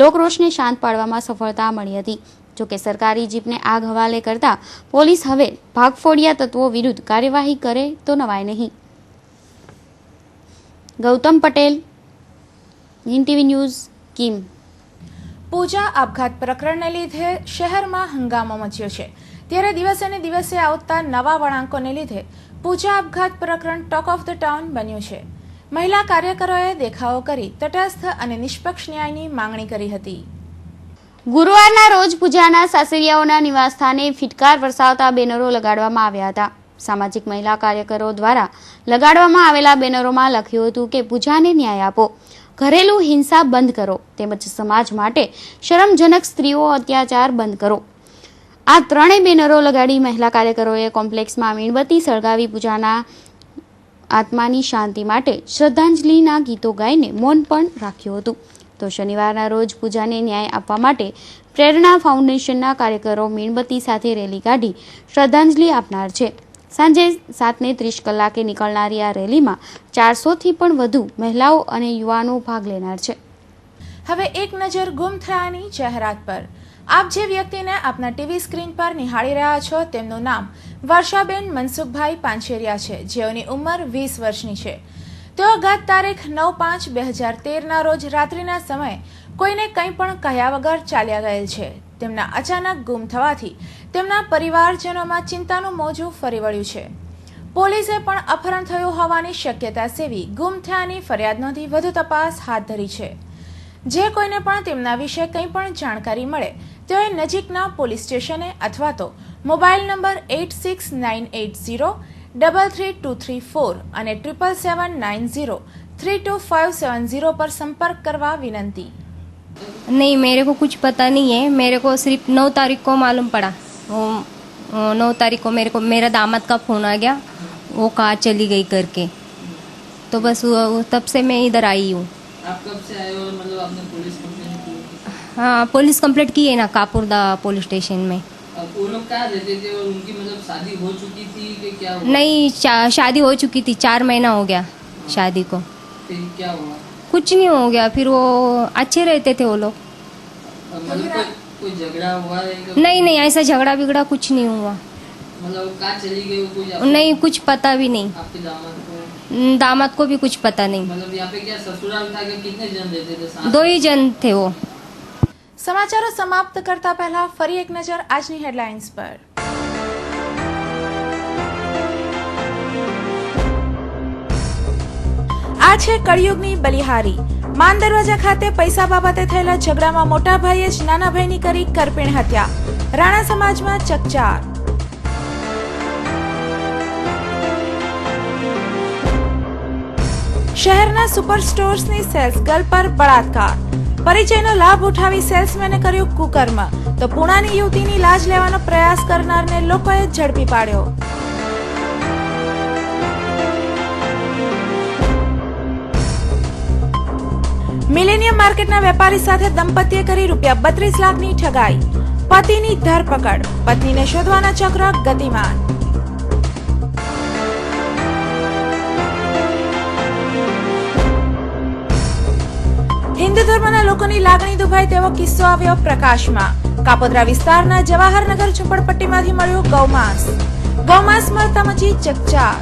લોકરોષને શાંત પાડવામાં સફળતા મળી હતી. જોકે સરકારી જીપને આગ હવાલે કરતા પોલીસ હવે ભાગફોડિયા તત્વો વિરુદ્ધ કાર્યવાહી કરે તો નવાય નહીં. Gautam Patel, TV news, scheme. Puja આપઘાત પ્રકરણને લીધે શહેરમાં હંગામો મચ્યો છે, ત્યારે દિવસે ને દિવસે આવતા નવા વળાંકોને લીધે પૂજા આપઘાત પ્રકરણ ટોક ઓફ ધ ટાઉન બન્યું છે. મહિલા કાર્યકરોએ દેખાવો કરી તટસ્થ અને નિષ્પક્ષ ન્યાયની માંગણી કરી હતી. ગુરુવારના રોજ પૂજાના સાસરિયાઓના નિવાસસ્થાને ફિટકાર વરસાવતા બેનરો લગાડવામાં આવ્યા હતા. સામાજિક મહિલા કાર્યકરો દ્વારા લગાડવામાં આવેલા બેનરોમાં લખ્યું હતું કે પૂજાને ન્યાય આપો, ઘરેલું હિંસા બંધ કરો, તેમજ સમાજ માટે શરમજનક સ્ત્રીઓ અત્યાચાર બંધ કરો. આ ત્રણેય બેનરો લગાડી મહિલા કાર્યકરોએ કોમ્પ્લેક્સમાં મીણબત્તી સળગાવી પૂજાના આત્માની શાંતિ માટે શ્રદ્ધાંજલિના ગીતો ગાઈને મૌન પણ રાખ્યું હતું. તો શનિવારના રોજ પૂજાને ન્યાય આપવા માટે પ્રેરણા ફાઉન્ડેશનના કાર્યકરો મીણબત્તી સાથે રેલી કાઢી શ્રદ્ધાંજલિ આપનાર છે. સાંજે 7:30 કલાકે નીકળનારી આ રેલીમાં 400થી પણ વધુ મહિલાઓ અને યુવાનો ભાગ લેનાર છે. હવે એક નજર ગુમ થયાની જાહેરાત પર. આપ જે વ્યક્તિને આપના ટીવી સ્ક્રીન પર નિહાળી રહ્યા છો તેમનું નામ વર્ષાબેન મનસુખભાઈ પાંચેરિયા છે, જેઓની ઉંમર 20 વર્ષની છે. તેઓ ગત તારીખ 9/5/2013ના રોજ રાત્રિના સમયે કોઈને કંઈ પણ કહ્યા વગર ચાલ્યા ગયેલ છે. તેમના અચાનક ગુમ થવાથી તેમના પરિવારજનોમાં ચિંતાનું મોજું ફરી વળ્યું છે. પોલીસે પણ અપહરણ થયું હોવાની શક્યતા સેવી ગુમ થયાની ફરિયાદ નોંધી વધુ તપાસ હાથ ધરી છે. જે કોઈને પણ તેમના વિશે કંઈ પણ જાણકારી મળે તેઓએ નજીકના પોલીસ સ્ટેશને અથવા તો મોબાઈલ નંબર 8698033234 અને 7770325570 પર સંपर्क करवा विनती. नहीं, मेरे को कुछ पता नहीं है. मेरे को सिर्फ 9 तारीख को मालूम पड़ा. वो 9 तारीख को मेरा दामाद का फोन आ गया, वो कहाँ चली गई करके. तो बस तब से मैं इधर आई हूँ. आप कब से आए हो? मतलब आपने पुलिस कंप्लेंट की? हाँ, पुलिस कंप्लेंट की है ना कापुरदा पुलिस स्टेशन में. वो लोग क्या रहते थे और उनकी मतलब शादी हो चुकी थी कि क्या हुआ? नहीं, शादी हो चुकी थी. 4 महीना हो गया शादी को. फिर क्या हुआ? कुछ नहीं हो गया. फिर वो अच्छे रहते थे वो लोग. मतलब कोई झगड़ा हुआ है? नहीं, ऐसा झगड़ा बिगड़ा कुछ नहीं हुआ. मतलब कहाँ चली गई कुछ? नहीं, कुछ पता भी नहीं. आपके दामाद को भी कुछ पता नहीं. मतलब यहाँ पे क्या ससुराल था कि कितने जन रहते थे? 2 ही जन थे वो. સમાચારો સમાપ્ત કરતા પહેલા ફરી એક નજર આજની હેડલાઇન્સ પર. આ છે કળિયુગની બલિહારી. માન દરવાજા ખાતે પૈસા બાબતે થયેલા ઝઘડામાં મોટા ભાઈએ જ નાના ભાઈની કરી કરપીણ હત્યા. રાણા સમાજમાં ચકચાર. શહેરના સુપર સ્ટોર્સની સેલ્સ ગર્લ પર બળાત્કાર. પરિચયનો લાભ ઉઠાવી સેલ્સમેને કર્યું કુકર્મ, તો પુણાની યુવતીની લાજ લેવાનો પ્રયાસ કરનારને લોકોએ ઝડપી પાડ્યો. મિલેનિયમ માર્કેટના વેપારી સાથે દંપતીએ કરી ₹32 લાખની ઠગાઈ. પતિની ધરપકડ, પત્નીને શોધવાના ચક્ર ગતિમાન. હિન્દુ ધર્મના લોકોની લાગણી દુભાઈ તેવો કિસ્સો આવ્યો પ્રકાશમાં. કાપોદ્રા વિસ્તારના જવાહરનગર ઝુંપડપટ્ટીમાંથી મળ્યું ગૌમાંસ. ગૌમાંસ મળતા મચી ચકચાર.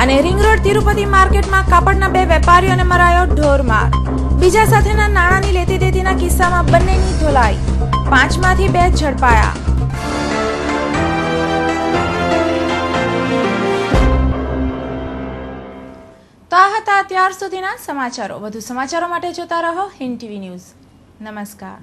અને રિંગ રોડ તિરુપતિ માર્કેટમાં કાપડના 2 વેપારીઓને મરાયો ઢોરમાર. બીજા સાથેના નાણાંની લેતી દેતીના કિસ્સામાં બંનેની ધોલાઈ. 5માંથી 2 ઝડપાયા. તો આ હતા અત્યાર સુધીના સમાચારો. વધુ સમાચારો માટે જોતા રહો હિન્દ ટીવી ન્યૂઝ. નમસ્કાર.